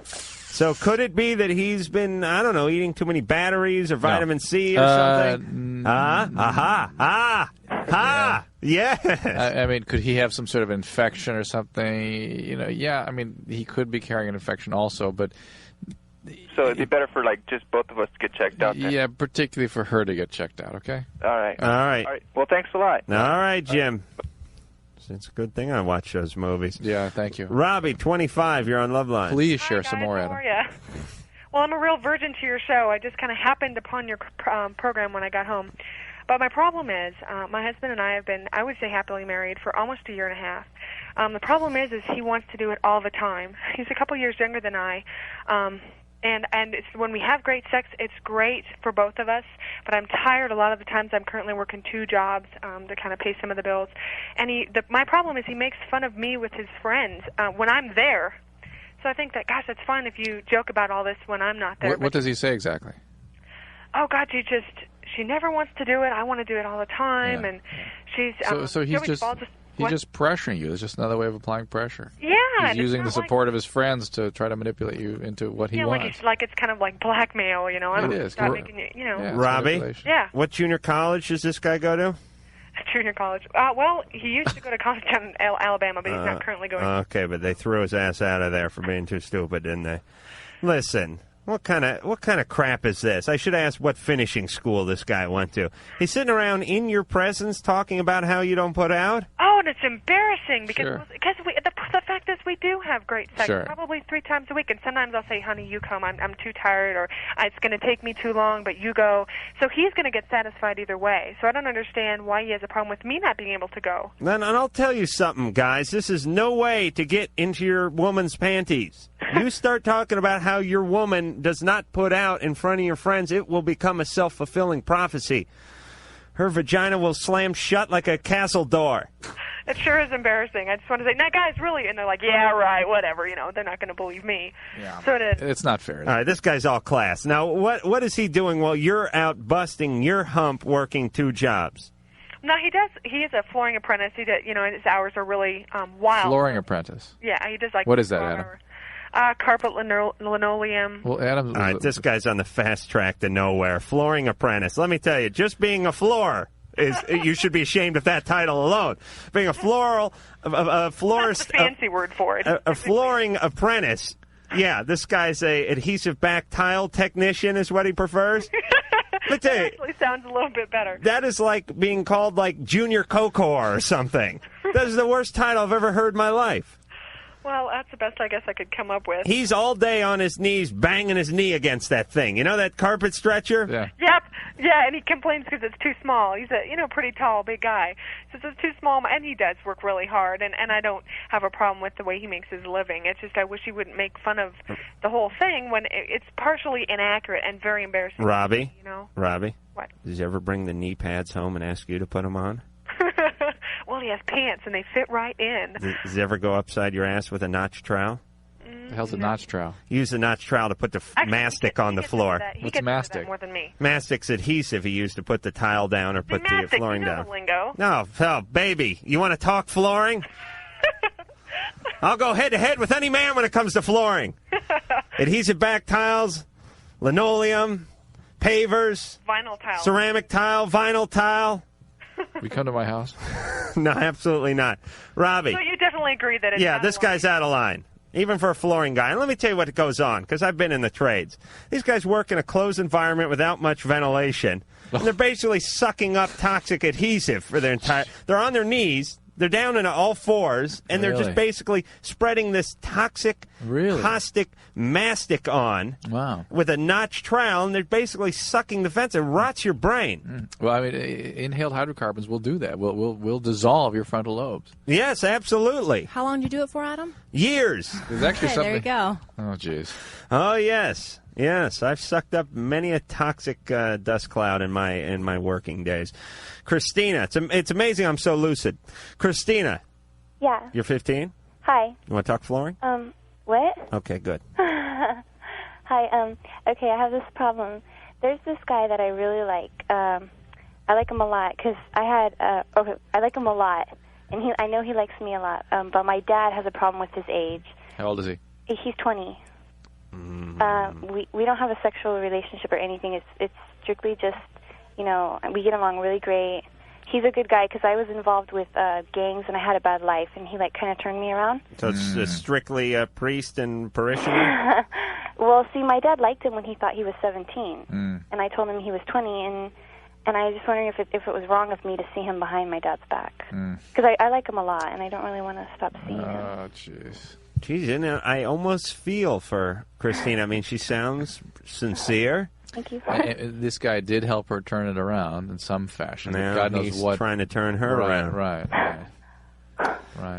So could it be that he's been eating too many batteries or vitamin C or something? Yeah. I mean, could he have some sort of infection or something? Yeah. I mean, he could be carrying an infection also, but. So it'd be better for just both of us to get checked out then. Yeah, particularly for her to get checked out, okay? All right. All right. Well, thanks a lot. All right, Jim. It's a good thing I watch those movies. Yeah, thank you. Robbie, 25, you're on Loveline. Please share some more, Adam. How are you? Well, I'm a real virgin to your show. I just kind of happened upon your program when I got home. But my problem is, my husband and I have been, I would say, happily married for almost a year and a half. The problem is he wants to do it all the time. He's a couple years younger than I. And it's, when we have great sex, it's great for both of us. But I'm tired a lot of the times. I'm currently working 2 jobs to kind of pay some of the bills. And my problem is he makes fun of me with his friends when I'm there. So I think that, gosh, it's fun if you joke about all this when I'm not there. What does he say exactly? Oh, God, she never wants to do it. I want to do it all the time. Yeah. And she's... So he's just pressuring you. It's just another way of applying pressure. Yeah, Yeah, He's using the support of his friends to try to manipulate you into what he wants. Like it's kind of like blackmail, you know. It is. Start making you, Robbie? Yeah. What junior college does this guy go to? Junior college. Well, he used to go to college down in Alabama, but he's not currently going. Okay, but they threw his ass out of there for being too stupid, didn't they? Listen, what kind of crap is this? I should ask what finishing school this guy went to. He's sitting around in your presence talking about how you don't put out? Oh, and it's embarrassing because Sure. the fact is we do have great sex Sure. probably 3 times a week, and sometimes I'll say, honey, you come, I'm too tired, or it's going to take me too long, but you go. So he's going to get satisfied either way. So I don't understand why he has a problem with me not being able to go. And I'll tell you something, guys. This is no way to get into your woman's panties. You start talking about how your woman does not put out in front of your friends, it will become a self-fulfilling prophecy. Her vagina will slam shut like a castle door. It sure is embarrassing. I just want to say, no, guys, really, and they're like, yeah, right, whatever. They're not going to believe me. Yeah. So it is. It's not fair. All right, this guy's all class. Now, what is he doing while you're out busting your hump working 2 jobs? No, he does. He is a flooring apprentice. He did, his hours are really wild. Flooring apprentice. Yeah, he does like. What is that, Adam? Carpet linoleum. Well, Adam. All right, this guy's on the fast track to nowhere. Flooring apprentice. Let me tell you, just being a floorer is you should be ashamed of that title alone. Being a florist, That's a fancy word for it. a flooring apprentice. Yeah, this guy's a adhesive back tile technician is what he prefers. Let me tell you, That actually sounds a little bit better. that is like being called like junior Cocor or something. That is the worst title I've ever heard in my life. Well, that's the best I guess I could come up with. He's all day on his knees banging his knee against that thing. You know that carpet stretcher? Yeah. Yep. Yeah, and he complains because it's too small. He's a pretty tall, big guy. So it's too small, and he does work really hard, and I don't have a problem with the way he makes his living. It's just I wish he wouldn't make fun of the whole thing when it's partially inaccurate and very embarrassing. Robbie? Robbie? What? Did you ever bring the knee pads home and ask you to put them on? Well, he has pants, and they fit right in. Does he ever go upside your ass with a notch trowel? The hell's a notch trowel? Use the notch trowel to put the mastic on the floor. He gets mastic more than me. Mastic's adhesive he used to put the tile down or put the flooring down. The lingo. No, hell, baby, you want to talk flooring? I'll go head-to-head with any man when it comes to flooring. Adhesive back tiles, linoleum, pavers, vinyl tile, ceramic tile, vinyl tile. We come to my house? No, absolutely not. Robbie. So you definitely agree that it's Yeah, this guy's out of line, even for a flooring guy. And let me tell you what goes on, because I've been in the trades. These guys work in a closed environment without much ventilation, and they're basically sucking up toxic adhesive for their entire... They're on their knees, they're down in all fours, and they're Really? just basically spreading this toxic, caustic mastic on with a notch trowel, and they're basically sucking the fence. It rots your brain. Well, I mean, inhaled hydrocarbons will do that. We'll dissolve your frontal lobes. Yes, absolutely. How long did you do it for, Adam? Years. There's actually Okay, something. there you go. Oh, jeez. Oh, yes. Yes, I've sucked up many a toxic dust cloud in my working days. Christina, it's amazing I'm so lucid. Christina. Yeah. You're 15? Hi. You want to talk flooring? What? Okay, good. Hi. Okay, I have this problem. There's this guy that I really like. I like him a lot because I like him a lot, and I know he likes me a lot. But my dad has a problem with his age. How old is he? He's 20. We don't have a sexual relationship or anything. It's strictly just, we get along really great. He's a good guy because I was involved with gangs and I had a bad life, and he kind of turned me around. So it's strictly a priest and parishioner? Well, see, my dad liked him when he thought he was 17, and I told him he was 20, and I was just wondering if it was wrong of me to see him behind my dad's back. Because I like him a lot, and I don't really want to stop seeing him. Oh, jeez. Geez, I almost feel for Christina. I mean, she sounds sincere. Thank you. This guy did help her turn it around in some fashion. Now God knows he's what. trying to turn her around. Right.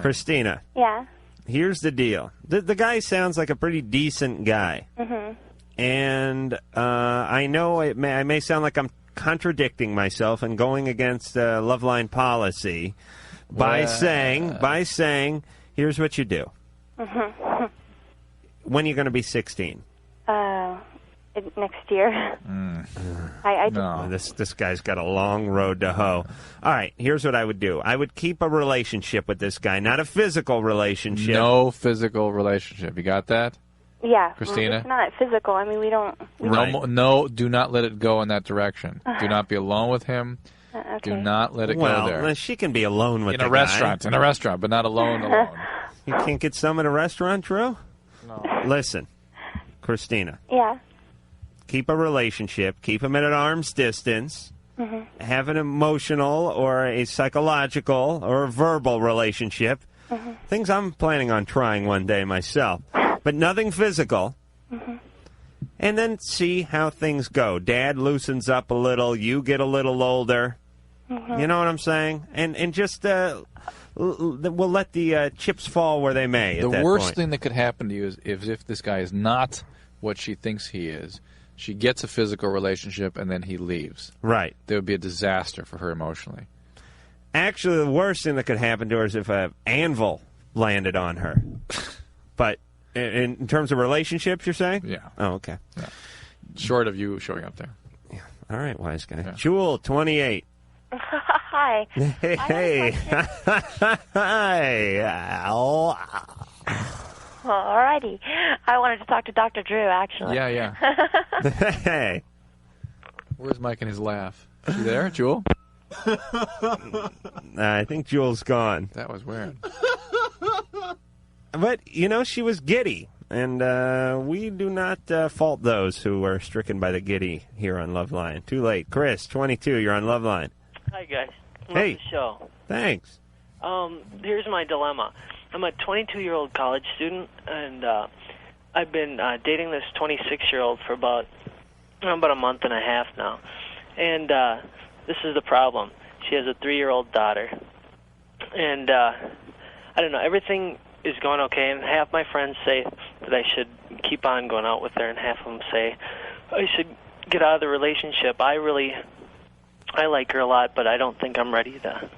Christina. Yeah. Here's the deal. The guy sounds like a pretty decent guy. Mhm. And I know I may sound like I'm contradicting myself and going against Loveline policy by saying, here's what you do. Mhm. When are you going to be 16? next year. This guy's got a long road to hoe. All right, here's what I would do. I would keep a relationship with this guy, not a physical relationship. No physical relationship. You got that? Yeah. Christina? It's not physical. I mean, we don't... No, do not let it go in that direction. Do not be alone with him. Okay. Do not let it go there. Well, she can be alone with in the a restaurant. In a restaurant, but not alone. You can't get some at a restaurant, Drew? No. Listen, Christina. Yeah. Keep a relationship. Keep him at an arm's distance. Mm-hmm. Have an emotional or a psychological or a verbal relationship. Mm-hmm. Things I'm planning on trying one day myself. But nothing physical. Mm-hmm. And then see how things go. Dad loosens up a little. You get a little older. Mm-hmm. You know what I'm saying? And just we'll let the chips fall where they may. The worst thing that could happen to you is if this guy is not what she thinks he is. She gets a physical relationship, and then he leaves. Right. That would be a disaster for her emotionally. Actually, the worst thing that could happen to her is if an anvil landed on her. But in terms of relationships, you're saying? Yeah. Oh, okay. Yeah. Short of you showing up there. Yeah. All right, wise guy. Yeah. Jewel, 28. Hi. Hey. Hi. Alrighty. I wanted to talk to Dr. Drew, actually. Yeah. Hey. Where's Mike and his laugh? Is she there, Jewel? I think Jewel's gone. That was weird. But, she was giddy. And we do not fault those who are stricken by the giddy here on Loveline. Too late. Chris, 22, you're on Loveline. Hi, guys. Love Hey. the show. Thanks. Here's my dilemma. I'm a 22-year-old college student, and I've been dating this 26-year-old for about a month and a half now. And this is the problem. She has a 3-year-old daughter. And I don't know, everything is going okay, and half my friends say that I should keep on going out with her, and half of them say I should get out of the relationship. I like her a lot, but I don't think I'm ready to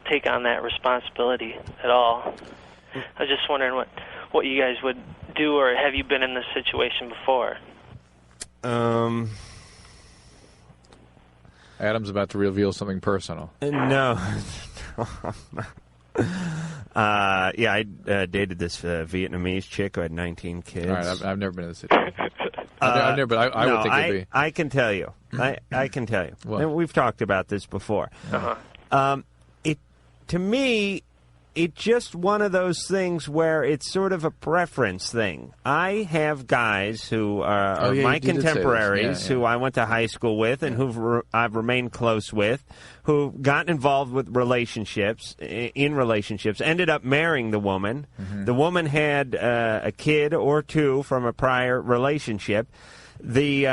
take on that responsibility at all. I was just wondering what you guys would do, or have you been in this situation before? Adam's about to reveal something personal. No. I dated this Vietnamese chick who had 19 kids. All right, I've never been in this situation. I've never, but I would think it'd be. I can tell you. I can tell you. What? And we've talked about this before. To me, it's just one of those things where it's sort of a preference thing. I have guys who are my contemporaries who I went to high school with and I've remained close with, who've gotten involved with relationships, ended up marrying the woman. Mm-hmm. The woman had a kid or two from a prior relationship. They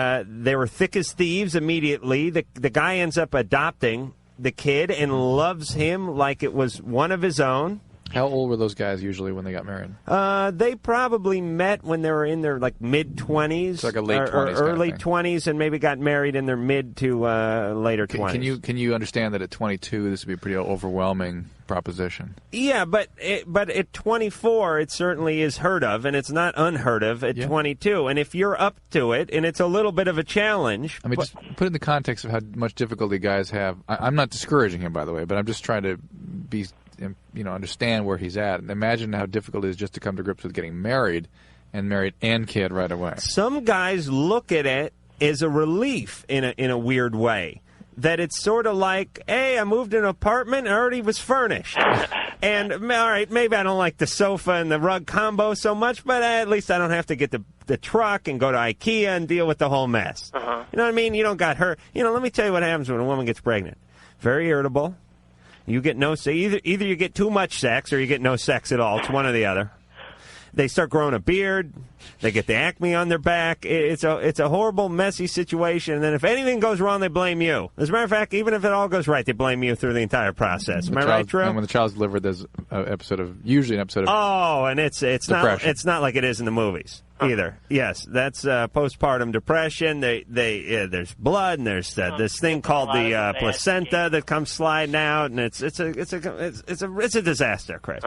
were thick as thieves immediately. The guy ends up adopting the kid and loves him like it was one of his own. How old were those guys usually when they got married? They probably met when they were in their mid-20s, it's like a late 20s, or early 20s, and maybe got married in their mid to later 20s. Can you understand that at 22 this would be a pretty overwhelming proposition? Yeah, but at 24 it certainly is heard of, and it's not unheard of at 22. And if you're up to it, and it's a little bit of a challenge. I mean, just put it in the context of how much difficulty guys have. I'm not discouraging him, by the way, but I'm just trying to be. Understand where he's at. And imagine how difficult it is just to come to grips with getting married and kid right away. Some guys look at it as a relief in a weird way. That it's sort of like, hey, I moved in an apartment and already was furnished. And, all right, maybe I don't like the sofa and the rug combo so much, but at least I don't have to get the truck and go to IKEA and deal with the whole mess. Uh-huh. You know what I mean? You don't got her. Let me tell you what happens when a woman gets pregnant. Very irritable. You get either you get too much sex or you get no sex at all. It's one or the other. They start growing a beard. They get the acne on their back. It's a horrible, messy situation. And then if anything goes wrong, they blame you. As a matter of fact, even if it all goes right, they blame you through the entire process. Am I right, Drew? And when the child's delivered, there's usually an episode of and it's not like it is in the movies either. Yes, that's postpartum depression. There's blood and there's this thing called the placenta that comes sliding out, and it's a disaster, Chris.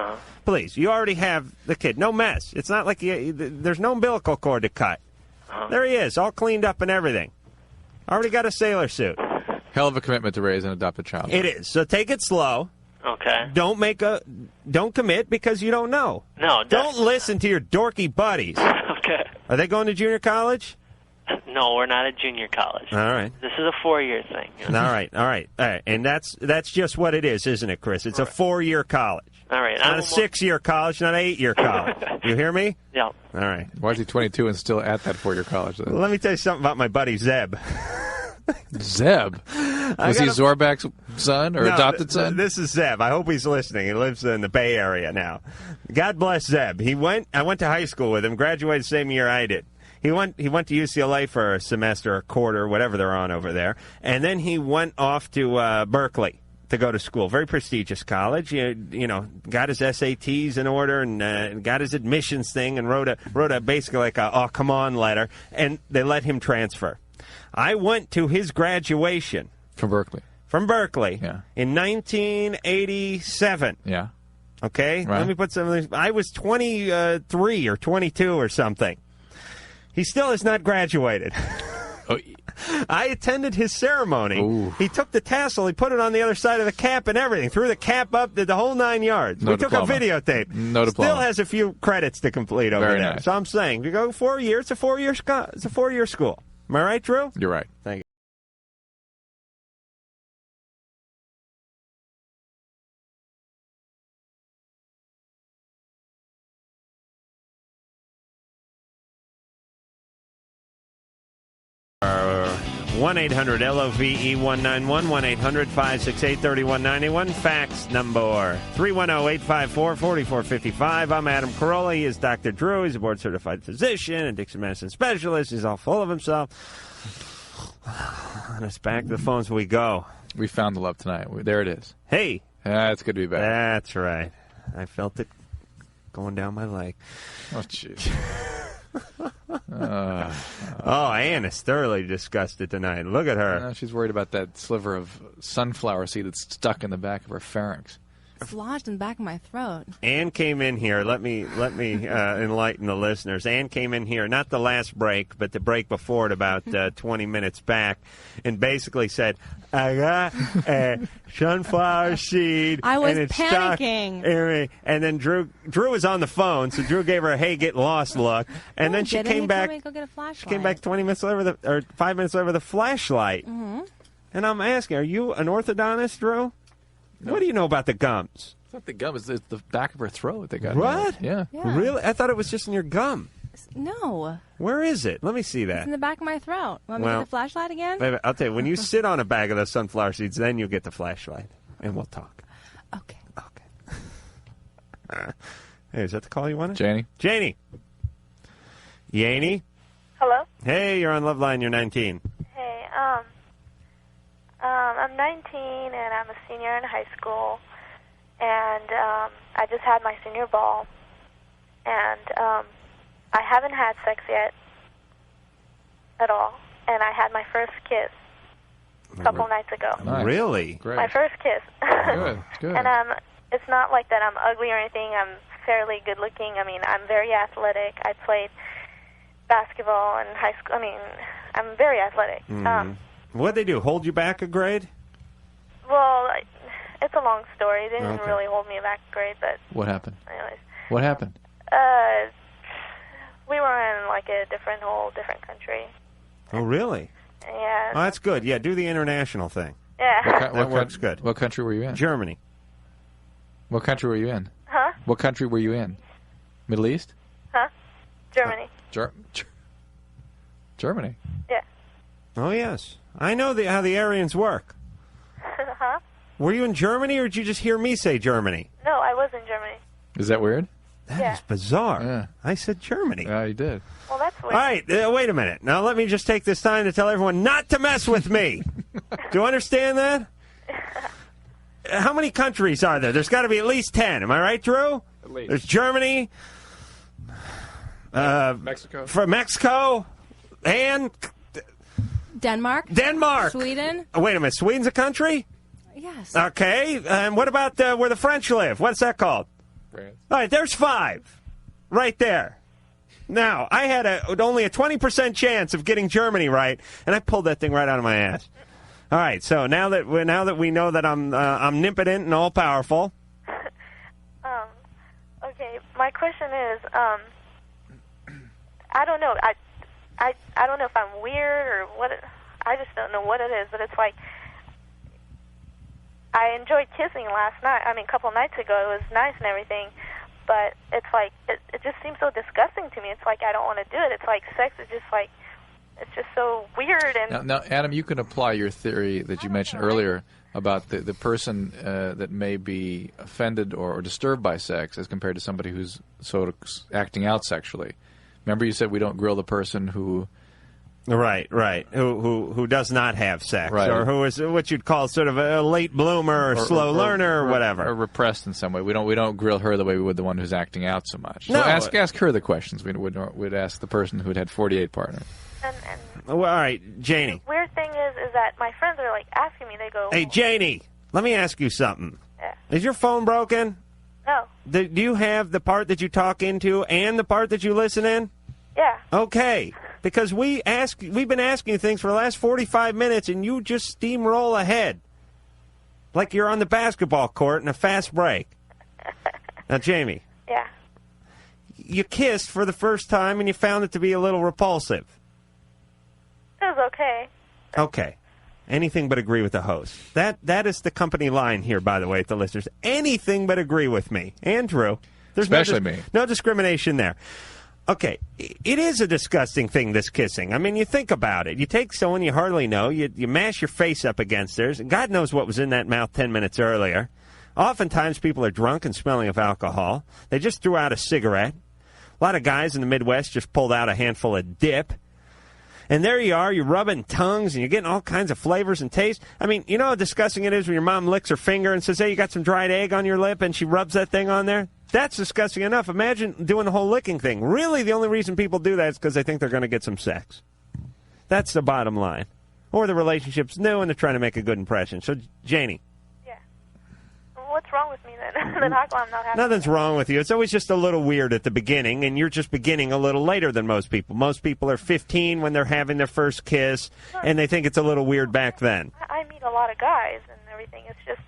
Please, you already have the kid. No mess. It's not like there's no umbilical cord to cut. There he is, all cleaned up and everything. Already got a sailor suit. Hell of a commitment to raise an adopted child. It is. So take it slow. Okay. Don't commit because you don't know. No. Don't listen to your dorky buddies. Okay. Are they going to junior college? No, we're not at junior college. All right. This is a 4-year thing. All right. And that's just what it is, isn't it, Chris? It's a 4-year college. All right. It's not a 6-year college, not an 8-year college. You hear me? Yeah. All right. Why is he 22 and still at that 4-year college? Then? Let me tell you something about my buddy Zeb. Zeb? Was he Zorbak's son or adopted son? This is Zeb. I hope he's listening. He lives in the Bay Area now. God bless Zeb. I went to high school with him, graduated the same year I did. He went to UCLA for a semester, a quarter, whatever they're on over there, and then he went off to Berkeley to go to school. Very prestigious college. You know, got his SATs in order and got his admissions thing and wrote a basically like a "oh come on" letter, and they let him transfer. I went to his graduation from Berkeley. Yeah. In 1987. Yeah. Okay. Right. Let me put some of these. I was 23 or 22 or something. He still has not graduated. I attended his ceremony. Ooh. He took the tassel, he put it on the other side of the cap and everything, threw the cap up, did the whole 9 yards. No We diploma. took a videotape. No diploma. Still has a few credits to complete over Very there. nice. So I'm saying, if you go 4 years, it's a 4-year school. Am I right, Drew? You're right. Thank you. Our 1-800-LOVE-191, 1-800-568-3191. Fax number 310-854-4455. I'm Adam Carolla. He is Dr. Drew. He's a board-certified physician and Dixon medicine specialist. He's all full of himself. And it's back to the phones we go. We found the love tonight. There it is. Hey. It's good to be back. That's right. I felt it going down my leg. Oh, jeez. Ann is thoroughly disgusted tonight. Look at her. She's worried about that sliver of sunflower seed that's stuck in the back of her pharynx. It's lodged in the back of my throat. Ann came in here. Let me enlighten the listeners. Ann came in here, not the last break, but the break before it, about 20 minutes back, and basically said, "I got a sunflower seed." I was and it's panicking. Stuck in me." And then Drew was on the phone, so Drew gave her a "hey, get lost" look, and then she Didn't came he back. Told me to go get a flashlight. She came back 20 minutes later, or 5 minutes later with a flashlight. Mm-hmm. And I'm asking, are you an orthodontist, Drew? No. What do you know about the gums? It's not the gum. It's the back of her throat they got. What? Yeah. Really? I thought it was just in your gum. No. Where is it? Let me see It's that. in the back of my throat. Want me to get the flashlight again? Wait, I'll tell you, when you sit on a bag of those sunflower seeds, then you'll get the flashlight, and we'll talk. Okay. Hey, is that the call you wanted? Janie. Yaney? Hello? Hey, you're on Loveline. You're 19. Hey, I'm 19 and I'm a senior in high school, and I just had my senior ball, and I haven't had sex yet at all, and I had my first kiss a couple nights ago. Nice. Really? Great. My first kiss. Good. And it's not like that I'm ugly or anything. I'm fairly good looking. I mean, I'm very athletic. I played basketball in high school. I mean, I'm very athletic. What'd they do? Hold you back a grade? Well, it's a long story. They didn't Okay. really hold me back a grade, but What happened? anyways. What happened? We were in like a whole different country. Oh, really? Yeah. Oh, that's good. Yeah, do the international thing. Yeah. That works good. What country were you in? Germany. What country were you in? Huh? What country were you in? Middle East? Huh? Germany. Germany. Yeah. Oh, yes. I know how the Aryans work. Huh? Were you in Germany, or did you just hear me say Germany? No, I was in Germany. Is that weird? That is bizarre. Yeah. I said Germany. Yeah, you did. Well, that's weird. All right, wait a minute. Now let me just take this time to tell everyone not to mess with me. Do you understand that? How many countries are there? There's got to be at least 10. Am I right, Drew? At least. There's Germany, Mexico. From Mexico, and Denmark. Sweden. Oh, wait a minute. Sweden's a country? Yes. Okay. And what about where the French live? What's that called? France. All right, there's 5. Right there. Now, I had only a 20% chance of getting Germany right, and I pulled that thing right out of my ass. All right, so now that we know that I'm omnipotent and all powerful. Okay, my question is, I don't know. I don't know if I'm weird or what. I just don't know what it is, but it's like I enjoyed kissing last night. I mean, a couple nights ago, it was nice and everything, but it's like it just seems so disgusting to me. It's like I don't want to do it. It's like sex is just like it's just so weird. And now, Adam, you can apply your theory that you mentioned earlier about the person that may be offended or disturbed by sex as compared to somebody who's sort of acting out sexually. Remember, you said we don't grill the person who. Right. Who does not have sex, right. Or who is what you'd call sort of a late bloomer or slow learner or whatever, or repressed in some way. We don't grill her the way we would the one who's acting out so much. No. So ask her the questions we'd ask the person who'd had 48 partners. Well, all right, Janie. The weird thing is that my friends are like asking me. They go, Hey, Janie, let me ask you something. Yeah. Is your phone broken? No. Do you have the part that you talk into and the part that you listen in? Yeah. Okay. Because we've been asking things for the last 45 minutes, and you just steamroll ahead. Like you're on the basketball court in a fast break. Now, Jamie. Yeah. You kissed for the first time, and you found it to be a little repulsive. It was okay. Okay. Anything but agree with the host. That is the company line here, by the way, at the listeners. Anything but agree with me. And Drew. There's Especially me. No discrimination there. Okay, it is a disgusting thing, this kissing. I mean, you think about it. You take someone you hardly know, you mash your face up against theirs, and God knows what was in that mouth 10 minutes earlier. Oftentimes, people are drunk and smelling of alcohol. They just threw out a cigarette. A lot of guys in the Midwest just pulled out a handful of dip. And there you are, you're rubbing tongues, and you're getting all kinds of flavors and tastes. I mean, you know how disgusting it is when your mom licks her finger and says, hey, you got some dried egg on your lip, and she rubs that thing on there? That's disgusting enough. Imagine doing the whole licking thing. Really, the only reason people do that is because they think they're going to get some sex. That's the bottom line. Or the relationship's new and they're trying to make a good impression. So, Janie. Yeah. What's wrong with me then? Then how come I'm not happy? Nothing's wrong with you. It's always just a little weird at the beginning, and you're just beginning a little later than most people. Most people are 15 when they're having their first kiss, and they think it's a little weird back then. I meet a lot of guys and everything. It's just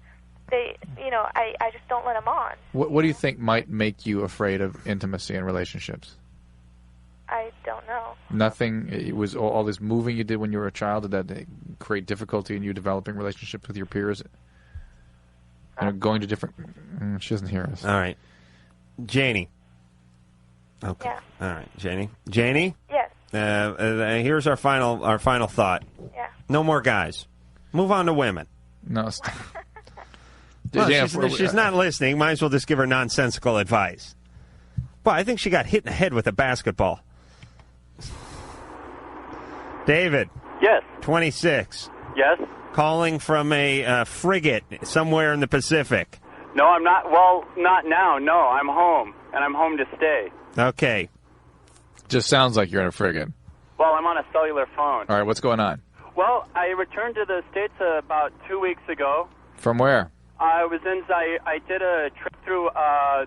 I just don't let them on. What do you think might make you afraid of intimacy in relationships? I don't know. Nothing. It was all this moving you did when you were a child. Did that create difficulty in you developing relationships with your peers? Going to different. She doesn't hear us. All right, Janie. Okay. Yeah. All right, Janie. Janie. Yes. Here's our final thought. Yeah. No more guys. Move on to women. No. Stop. Well, she's not listening. Might as well just give her nonsensical advice. Well, I think she got hit in the head with a basketball. David. Yes. 26. Yes. Calling from a frigate somewhere in the Pacific. No, I'm not. Well, not now. No, I'm home, and I'm home to stay. Okay. Just sounds like you're in a frigate. Well, I'm on a cellular phone. All right, what's going on? Well, I returned to the States about 2 weeks ago. From where? I was in Zaire. I did a trip through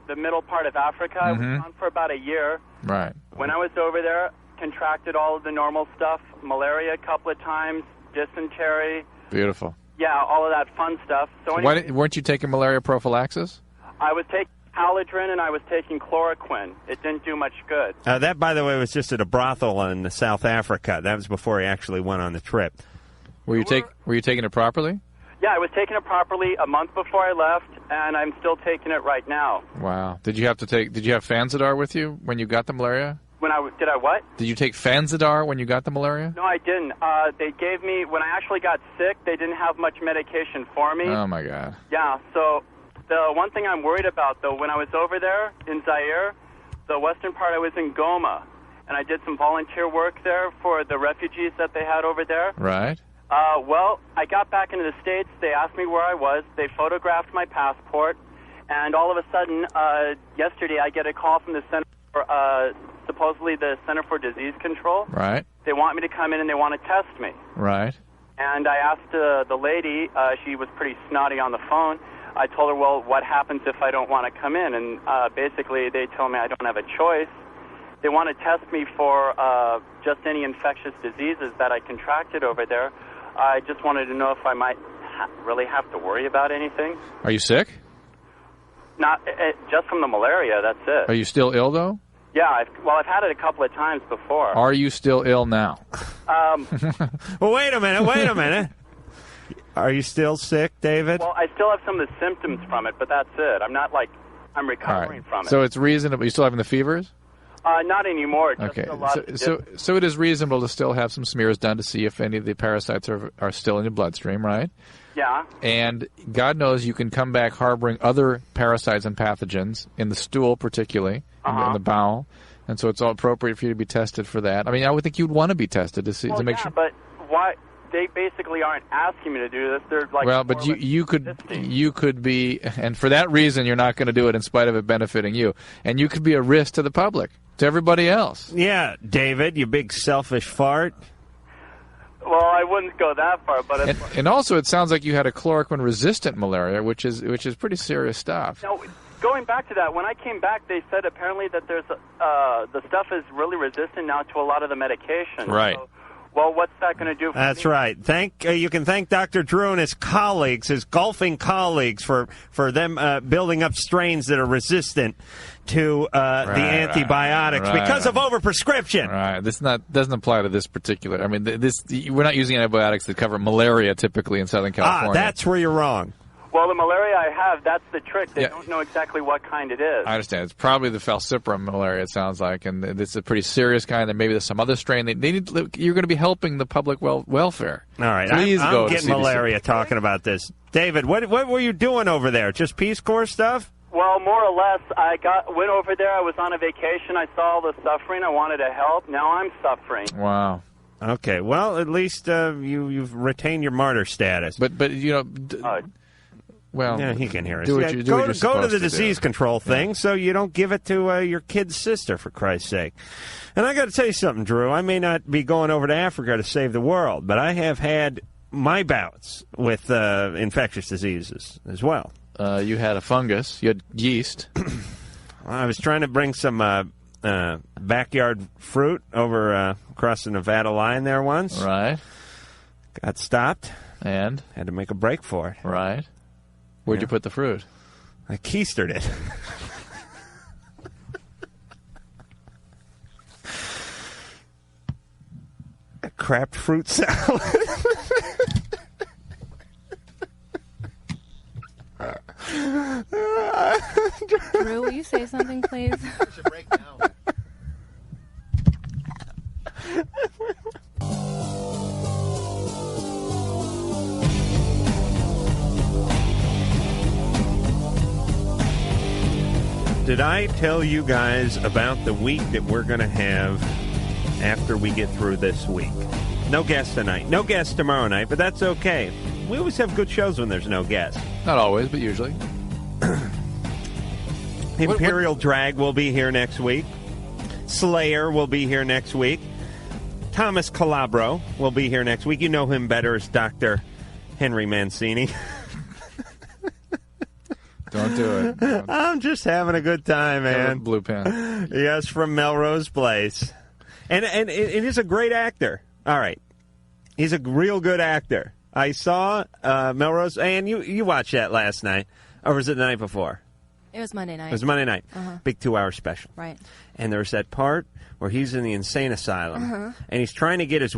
the middle part of Africa. I was gone for about a year. Right. When I was over there, contracted all of the normal stuff, malaria a couple of times, dysentery. Beautiful. Yeah, all of that fun stuff. So anyway, weren't you taking malaria prophylaxis? I was taking Halodrin and I was taking chloroquine. It didn't do much good. That, by the way, was just at a brothel in South Africa. That was before he actually went on the trip. Were you taking it properly? Yeah, I was taking it properly a month before I left, and I'm still taking it right now. Wow. Did you have Fanzidar with you when you got the malaria? Did I what? Did you take Fanzidar when you got the malaria? No, I didn't. They gave me, when I actually got sick, they didn't have much medication for me. Oh, my God. Yeah, so the one thing I'm worried about, though, when I was over there in Zaire, the western part, I was in Goma, and I did some volunteer work there for the refugees that they had over there. Right. Well, I got back into the States. They asked me where I was. They photographed my passport. And all of a sudden, yesterday, I get a call from the Center for, supposedly the Center for Disease Control. Right. They want me to come in and they want to test me. Right. And I asked the lady, she was pretty snotty on the phone. I told her, well, what happens if I don't want to come in? And basically, they told me I don't have a choice. they want to test me for just any infectious diseases that I contracted over there. I just wanted to know if I might really have to worry about anything. Are you sick? Not just from the malaria. That's it. Are you still ill, though? Yeah. I've had it a couple of times before. Are you still ill now? Well, wait a minute. Are you still sick, David? Well, I still have some of the symptoms from it, but that's it. I'm not like I'm recovering from it. So it's reasonable. You still having the fevers? Not anymore. Just Okay. a lot So it is reasonable to still have some smears done to see if any of the parasites are still in your bloodstream, right? Yeah. And God knows you can come back harboring other parasites and pathogens in the stool, particularly in the bowel, and so it's all appropriate for you to be tested for that. I mean, I would think you'd want to be tested to see to make sure. But why? They basically aren't asking me to do this. They're like. Well, but you could be, and for that reason, you're not going to do it in spite of it benefiting you, and you could be a risk to the public, to everybody else. Yeah, David, you big selfish fart. Well, I wouldn't go that far, but and also, it sounds like you had a chloroquine-resistant malaria, which is pretty serious stuff. No, going back to that, when I came back, they said apparently that there's the stuff is really resistant now to a lot of the medication. Right. So, well, what's that going to do for That's me? right. You can thank Dr. Drew and his colleagues, his golfing colleagues, for them building up strains that are resistant to the antibiotics because of overprescription. Right. This doesn't apply to this particular. I mean, we're not using antibiotics that cover malaria typically in Southern California. That's where you're wrong. Well, the malaria I have, that's the trick. They don't know exactly what kind it is. I understand. It's probably the falciparum malaria, it sounds like, and it's a pretty serious kind, and maybe there's some other strain. You're going to be helping the public welfare. All right. Please I'm go to getting CDC. malaria talking about this. David, what were you doing over there? Just Peace Corps stuff? Well, more or less, I went over there. I was on a vacation. I saw all the suffering. I wanted to help. Now I'm suffering. Wow. Okay. Well, at least you've retained your martyr status. But you know... Well, yeah, he can hear us. Go to the disease control thing so you don't give it to your kid's sister, for Christ's sake. And I got to tell you something, Drew. I may not be going over to Africa to save the world, but I have had my bouts with infectious diseases as well. You had a fungus. You had yeast. I was trying to bring some backyard fruit over across the Nevada line there once. Right. Got stopped. And? Had to make a break for it. Right. Where'd you put the fruit? I keistered it. A crapped fruit salad. Drew, will you say something, please? We should break down. Did I tell you guys about the week that we're going to have after we get through this week? No guest tonight. No guest tomorrow night, but that's okay. We always have good shows when there's no guest. Not always, but usually. Imperial Drag will be here next week. Slayer will be here next week. Thomas Calabro will be here next week. You know him better as Dr. Henry Mancini. Don't do it. I'm just having a good time, man. Blue pen. Yes, from Melrose Place. And it is a great actor. All right. He's a real good actor. I saw Melrose, and you watched that last night. Or was it the night before? It was Monday night. It was Monday night. Uh-huh. Big 2-hour special. Right. And there's that part where he's in the insane asylum, and he's trying to get his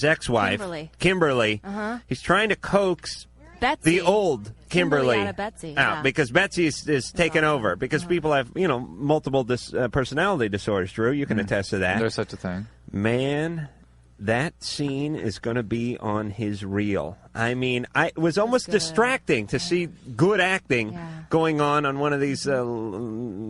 ex-wife, Kimberly. He's trying to coax Betsy. the old Kimberly out of Betsy. out Yeah. because Betsy is taken over because people have multiple personality disorders. Drew, you can attest to that. There's such a thing. Man, that scene is going to be on his reel. I mean, it was almost distracting to see good acting going on one of these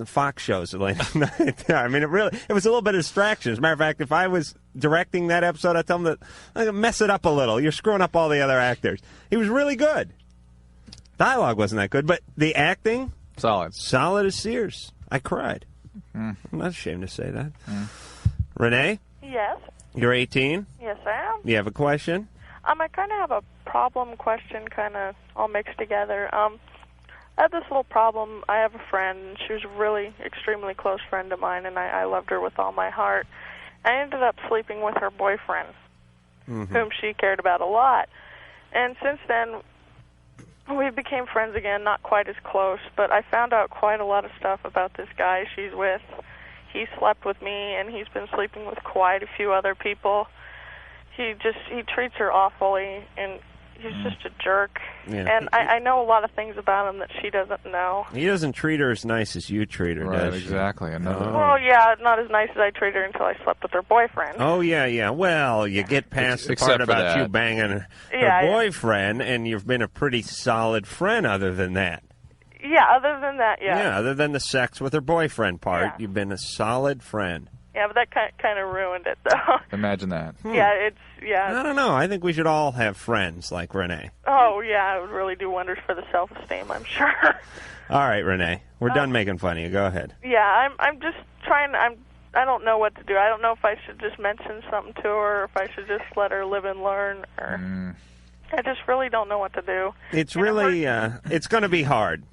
Fox shows late at night. I mean, it was a little bit of distraction. As a matter of fact, if I was directing that episode, I'd tell him that I'm going to mess it up a little. You're screwing up all the other actors. He was really good. Dialogue wasn't that good, but the acting, solid as Sears. I cried. I'm not ashamed to say that. Renee? Yes. You're 18? Yes, I am. You have a question? I kind of have a problem question kind of all mixed together. I had this little problem. I have a friend, and she was a really extremely close friend of mine, and I loved her with all my heart. I ended up sleeping with her boyfriend, whom she cared about a lot. And since then, we became friends again, not quite as close, but I found out quite a lot of stuff about this guy she's with. He slept with me, and he's been sleeping with quite a few other people. He treats her awfully, and he's just a jerk. Yeah. And I know a lot of things about him that she doesn't know. He doesn't treat her as nice as you treat her, Right, does she? exactly. Another. Well, yeah, not as nice as I treat her until I slept with her boyfriend. Oh, yeah. Well, you get past the Except part for about that. you banging her Yeah, yeah. boyfriend, and you've been a pretty solid friend other than that. Yeah, other than that, yeah. Yeah, other than the sex with her boyfriend part, you've been a solid friend. Yeah, but that kind of ruined it, though. Imagine that. Yeah, I don't know. I think we should all have friends like Renee. Oh, yeah, it would really do wonders for the self-esteem, I'm sure. All right, Renee. We're done making fun of you. Go ahead. Yeah, I'm just trying. I don't know what to do. I don't know if I should just mention something to her, or if I should just let her live and learn, or I just really don't know what to do. It's really, it's going to be hard.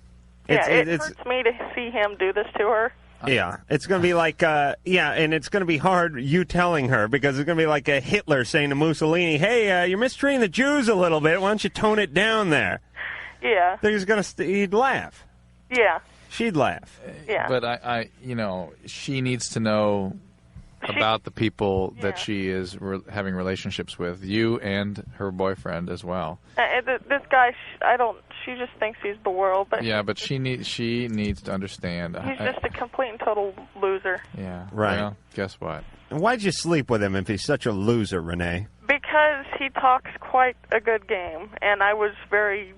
Yeah, it hurts me to see him do this to her. Yeah, it's going to be like, and it's going to be hard you telling her, because it's going to be like a Hitler saying to Mussolini, hey, you're mistreating the Jews a little bit. Why don't you tone it down there? Yeah. He's going to, he'd laugh. Yeah. She'd laugh. Yeah. But I she needs to know about the people that she is having relationships with, you and her boyfriend as well. This guy, she just thinks he's the world. But Yeah, but she needs to understand. he's just a complete and total loser. Yeah. Right. Well, guess what? And why'd you sleep with him if he's such a loser, Renee? Because he talks quite a good game, and I was very.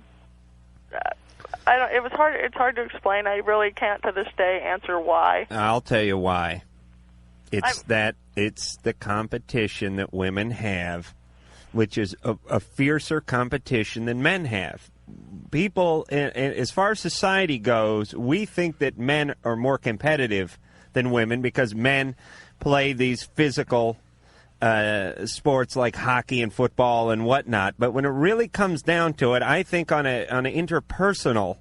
It was hard. It's hard to explain. I really can't to this day answer why. I'll tell you why. It's the competition that women have, which is a fiercer competition than men have. People, as far as society goes, we think that men are more competitive than women because men play these physical sports like hockey and football and whatnot. But when it really comes down to it, I think on an interpersonal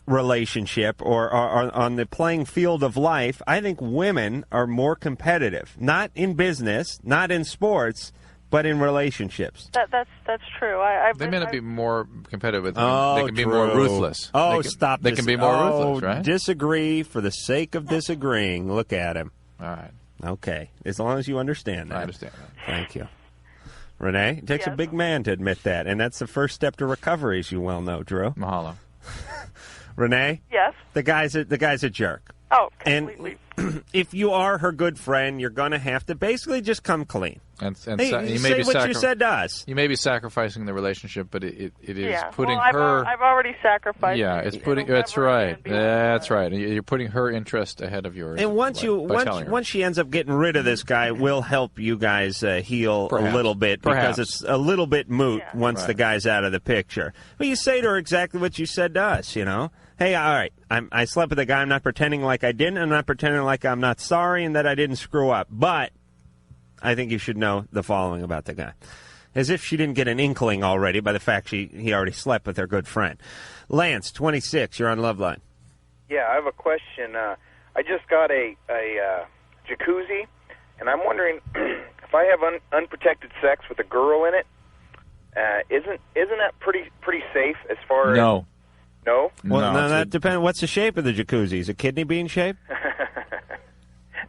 relationship or on the playing field of life, I think women are more competitive. Not in business, not in sports, but in relationships. That's true. They may not be more competitive. They can be true. more ruthless. Oh, stop! They can be more ruthless, right? Disagree for the sake of disagreeing. Look at him. All right. Okay. As long as you understand that. I understand that. Thank you. Renee, it takes a big man to admit that, and that's the first step to recovery, as you well know, Drew. Mahalo. Renee? Yes? The guy's a jerk. Oh, completely. And if you are her good friend, you're going to have to basically just come clean. And hey, you say may be what you said to us. You may be sacrificing the relationship, but it is putting well, her. I've already sacrificed. Yeah, it's putting. That's right. That's right. You're putting her interest ahead of yours. And once she ends up getting rid of this guy, we'll help you guys heal Perhaps. a little bit because it's a little bit moot once the guy's out of the picture. But you say to her exactly what you said to us. You know, hey, all right, I slept with a guy. I'm not pretending like I didn't. I'm not pretending like I'm not sorry and that I didn't screw up. But I think you should know the following about the guy. As if she didn't get an inkling already by the fact he already slept with her good friend. Lance, 26, you're on Loveline. Yeah, I have a question. I just got a jacuzzi, and I'm wondering if I have unprotected sex with a girl in it, isn't that pretty safe as far as... No. No? Well, no, that depends. What's the shape of the jacuzzi? Is it kidney bean shape?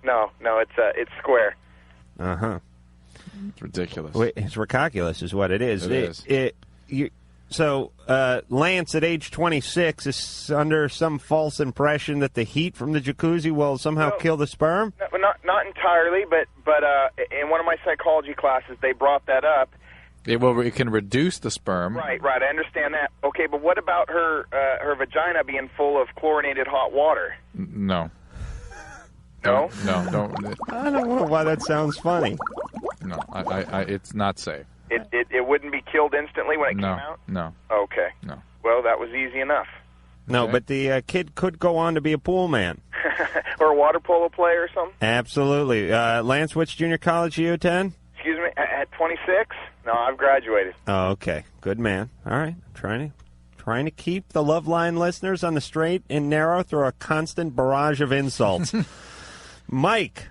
No, it's square. Uh-huh. It's ridiculous. It's ridiculous is what it is. It is. So Lance, at age 26, is under some false impression that the heat from the jacuzzi will somehow kill the sperm? No, not entirely, but in one of my psychology classes, they brought that up. It can reduce the sperm. Right, I understand that. Okay, but what about her vagina being full of chlorinated hot water? No. No? No, don't. I don't know why that sounds funny. No, it's not safe. It wouldn't be killed instantly when it came out? No. Okay. No. Well, that was easy enough. No, but the kid could go on to be a pool man. Or a water polo player or something? Absolutely. Lance, which junior college do you attend? Excuse me, at 26? No, I've graduated. Oh, okay. Good man. All right. I'm trying trying to keep the Loveline listeners on the straight and narrow through a constant barrage of insults. Mike,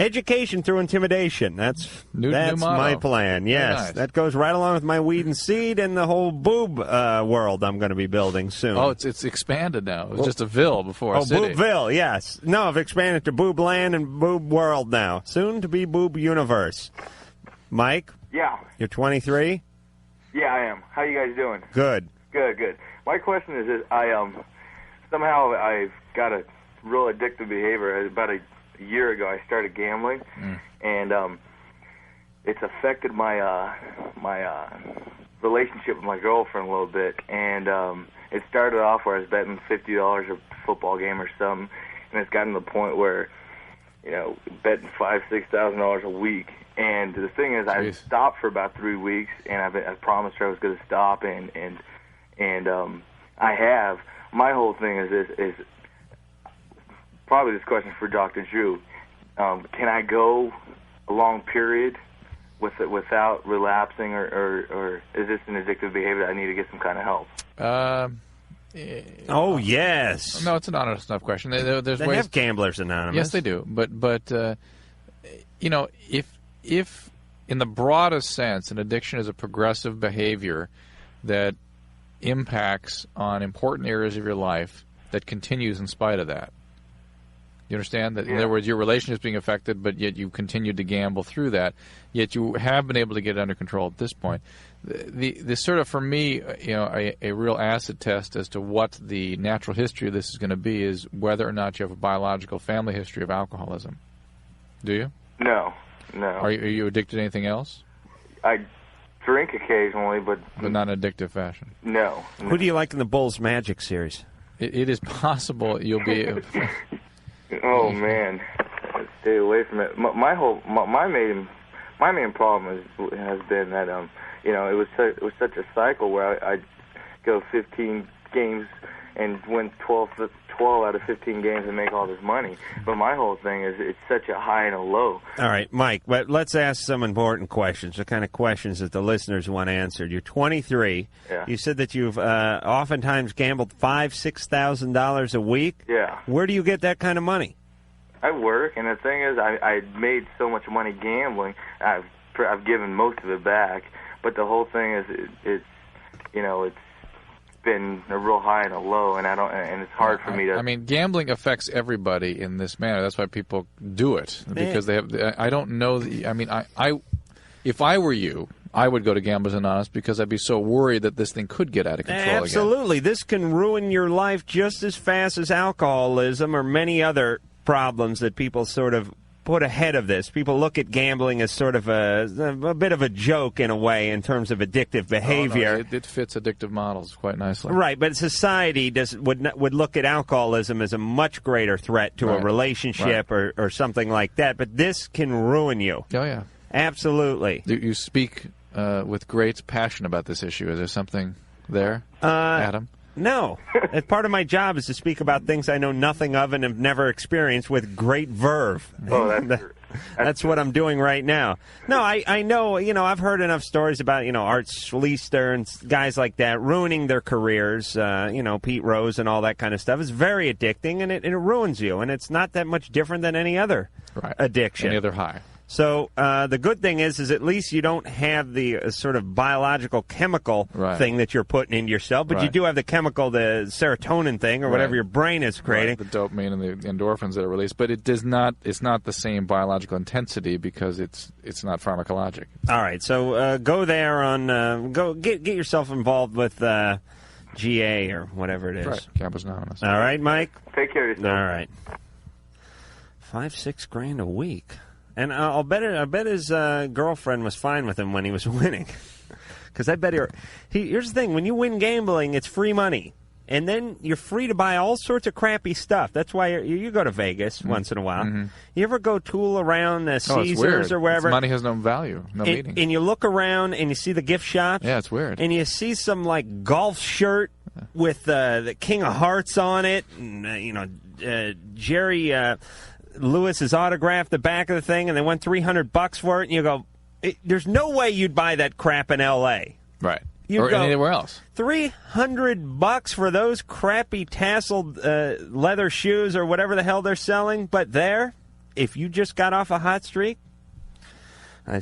education through intimidation. That's new my plan. Yes, nice. That goes right along with my weed and seed and the whole boob world I'm going to be building soon. Oh, it's expanded now. It was just a ville before. Oh, a city. Boobville, yes. No, I've expanded to Boob Land and Boob World now. Soon to be Boob Universe. Mike? Yeah. You're 23? Yeah, I am. How you guys doing? Good. Good. My question is this: somehow I've got a real addictive behavior. About a year ago, I started gambling, and it's affected my relationship with my girlfriend a little bit. And it started off where I was betting $50 a football game or something, and it's gotten to the point where, betting $5,000-$6,000 a week. And the thing is, I stopped for about 3 weeks, and I promised her I was going to stop, and I have. My whole thing is this: is probably this question for Dr. Drew. Can I go a long period without relapsing, or is this an addictive behavior that I need to get some kind of help? Oh, yes. No, it's an honest enough question. There's they ways. have Gamblers Anonymous. Yes, they do. But if in the broadest sense, an addiction is a progressive behavior that impacts on important areas of your life that continues in spite of that. You understand that? In other words, your relationship is being affected, but yet you continued to gamble through that. Yet you have been able to get it under control at this point. The sort of, for me, a real acid test as to what the natural history of this is going to be is whether or not you have a biological family history of alcoholism. Do you? No. Are you addicted to anything else? I drink occasionally, but not in an addictive fashion. No. Who do you like in the Bulls Magic series? It is possible you'll be. Oh man, stay away from it. My main problem has been that it was such a cycle where I'd go 15 games and win 12 out of 15 games and make all this money. But my whole thing is it's such a high and a low. All right, Mike, but let's ask some important questions, the kind of questions that the listeners want answered. You're 23. Yeah. You said that you've oftentimes gambled $5,000-$6,000 a week. Yeah. Where do you get that kind of money? I work, and the thing is, I made so much money gambling. I've given most of it back, but the whole thing is it's been a real high and a low, and it's hard for me to. I mean, gambling affects everybody in this manner. That's why people do it, because they have. I don't know. If I were you, I would go to Gamblers Anonymous because I'd be so worried that this thing could get out of control. Absolutely, this can ruin your life just as fast as alcoholism or many other problems that people sort of put ahead of this. People look at gambling as sort of a bit of a joke in a way in terms of addictive behavior. Oh, no, it fits addictive models quite nicely. Right, but society would look at alcoholism as a much greater threat to a relationship or something like that. But this can ruin you. Oh, yeah. Absolutely. You speak with great passion about this issue. Is there something there, Adam? No. Part of my job is to speak about things I know nothing of and have never experienced with great verve. Oh, that's what I'm doing right now. No, I know, I've heard enough stories about, Art Schleister and guys like that ruining their careers, Pete Rose and all that kind of stuff. It's very addicting, and it ruins you, and it's not that much different than any other addiction. Any other high. So the good thing is at least you don't have the sort of biological chemical thing that you're putting into yourself, but you do have the chemical, the serotonin thing or whatever your brain is creating. The dopamine and the endorphins that are released, but it does not. It's not the same biological intensity because it's not pharmacologic. All right, so go there on go get yourself involved with GA or whatever it is. Right, Gamblers Anonymous. All right, Mike. Take care of yourself. All right, $5-6 grand a week. And I'll bet his girlfriend was fine with him when he was winning. Because I bet here's the thing. When you win gambling, it's free money. And then you're free to buy all sorts of crappy stuff. That's why you go to Vegas once in a while. Mm-hmm. You ever go tool around Caesars or wherever? Money has no value, no meaning. And you look around and you see the gift shops. Yeah, it's weird. And you see some, golf shirt with the King of Hearts on it. And, Jerry... Lewis's autographed the back of the thing, and they won $300 for it, and you go, there's no way you'd buy that crap in L.A. Right. You or go anywhere else. $300 for those crappy tasseled leather shoes or whatever the hell they're selling. But there, if you just got off a hot streak, I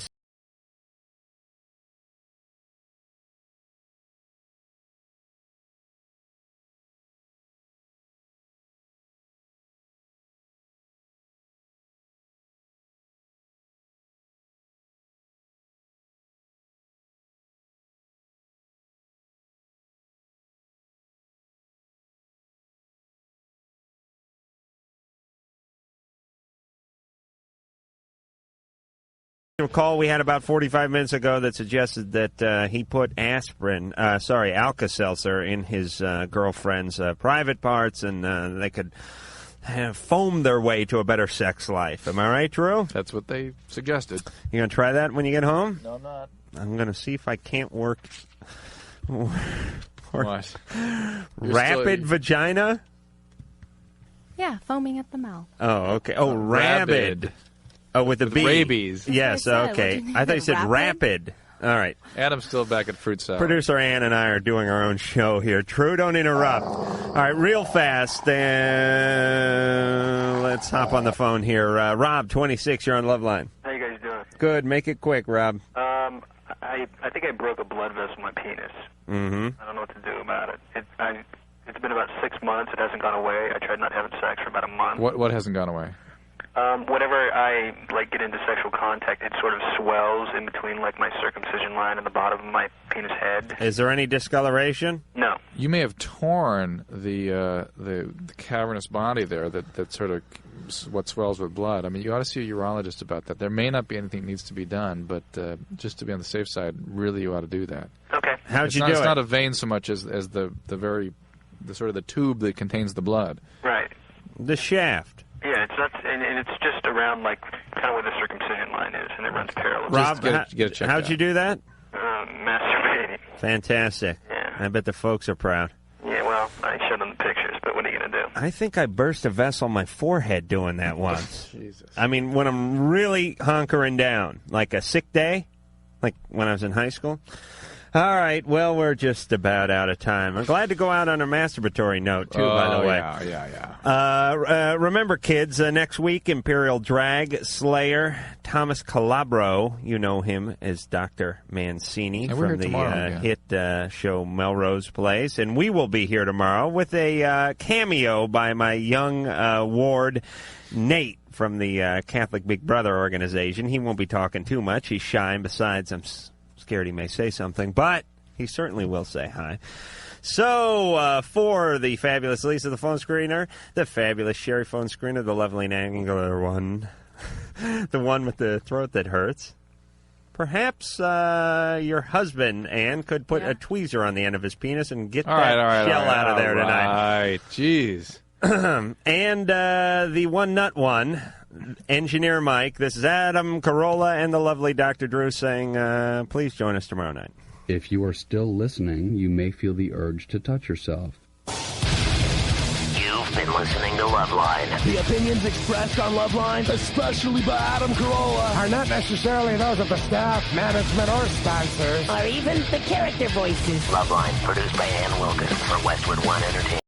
recall we had about 45 minutes ago that suggested that he put Alka-Seltzer in his girlfriend's private parts, and they could foam their way to a better sex life. Am I right, Drew? That's what they suggested. You going to try that when you get home? No, I'm not. I'm going to see if I can't work. What? Rapid vagina? Yeah, foaming at the mouth. Oh, okay. Oh, rabid. Oh, with the B. Rabies. Yes, That's what I said. okay. What, do you think I thought you of said rapid. All right. Adam's still back at Fruit Salad. Producer Ann and I are doing our own show here. Drew, don't interrupt. All right, real fast. Let's hop on the phone here. Rob, 26, you're on Loveline. How you guys doing? Good. Make it quick, Rob. I think I broke a blood vessel in my penis. Mm-hmm. I don't know what to do about it. It's been about 6 months. It hasn't gone away. I tried not having sex for about a month. What hasn't gone away? Whenever I get into sexual contact, it sort of swells in between my circumcision line and the bottom of my penis head. Is there any discoloration? No. You may have torn the cavernous body there that sort of what swells with blood. I mean, you ought to see a urologist about that. There may not be anything that needs to be done, but just to be on the safe side, really you ought to do that. Okay. How'd you do It's it? not a vein so much as the sort of the tube that contains the blood. Right. The shaft. Yeah, it's not, and it's just around kind of where the circumcision line is, and it runs parallel. Rob, get it checked how'd out. you do that? Masturbating. Fantastic. Yeah. I bet the folks are proud. Yeah, well, I showed them the pictures, but what are you going to do? I think I burst a vessel on my forehead doing that once. Jesus. I mean, when I'm really hunkering down, like a sick day, like when I was in high school. All right, well, we're just about out of time. I'm glad to go out on a masturbatory note, too, by the way. Yeah. Remember, kids, next week, Imperial Drag Slayer, Thomas Calabro. You know him as Dr. Mancini And we're from here the tomorrow, hit show Melrose Place. And we will be here tomorrow with a cameo by my young ward, Nate, from the Catholic Big Brother organization. He won't be talking too much. He's shy, and besides, I'm scared he may say something, but he certainly will say hi. So, for the fabulous Lisa, the phone screener, the fabulous Sherry phone screener, the Loveline angular one, the one with the throat that hurts, perhaps your husband, Ann, could put a tweezer on the end of his penis and get that shell out of there tonight. All right, jeez. And the one nut one, Engineer Mike, this is Adam, Carolla, and the lovely Dr. Drew saying, please join us tomorrow night. If you are still listening, you may feel the urge to touch yourself. You've been listening to Loveline. The opinions expressed on Loveline, especially by Adam Carolla, are not necessarily those of the staff, management, or sponsors. Or even the character voices. Loveline, produced by Ann Wilkins for Westwood One Entertainment.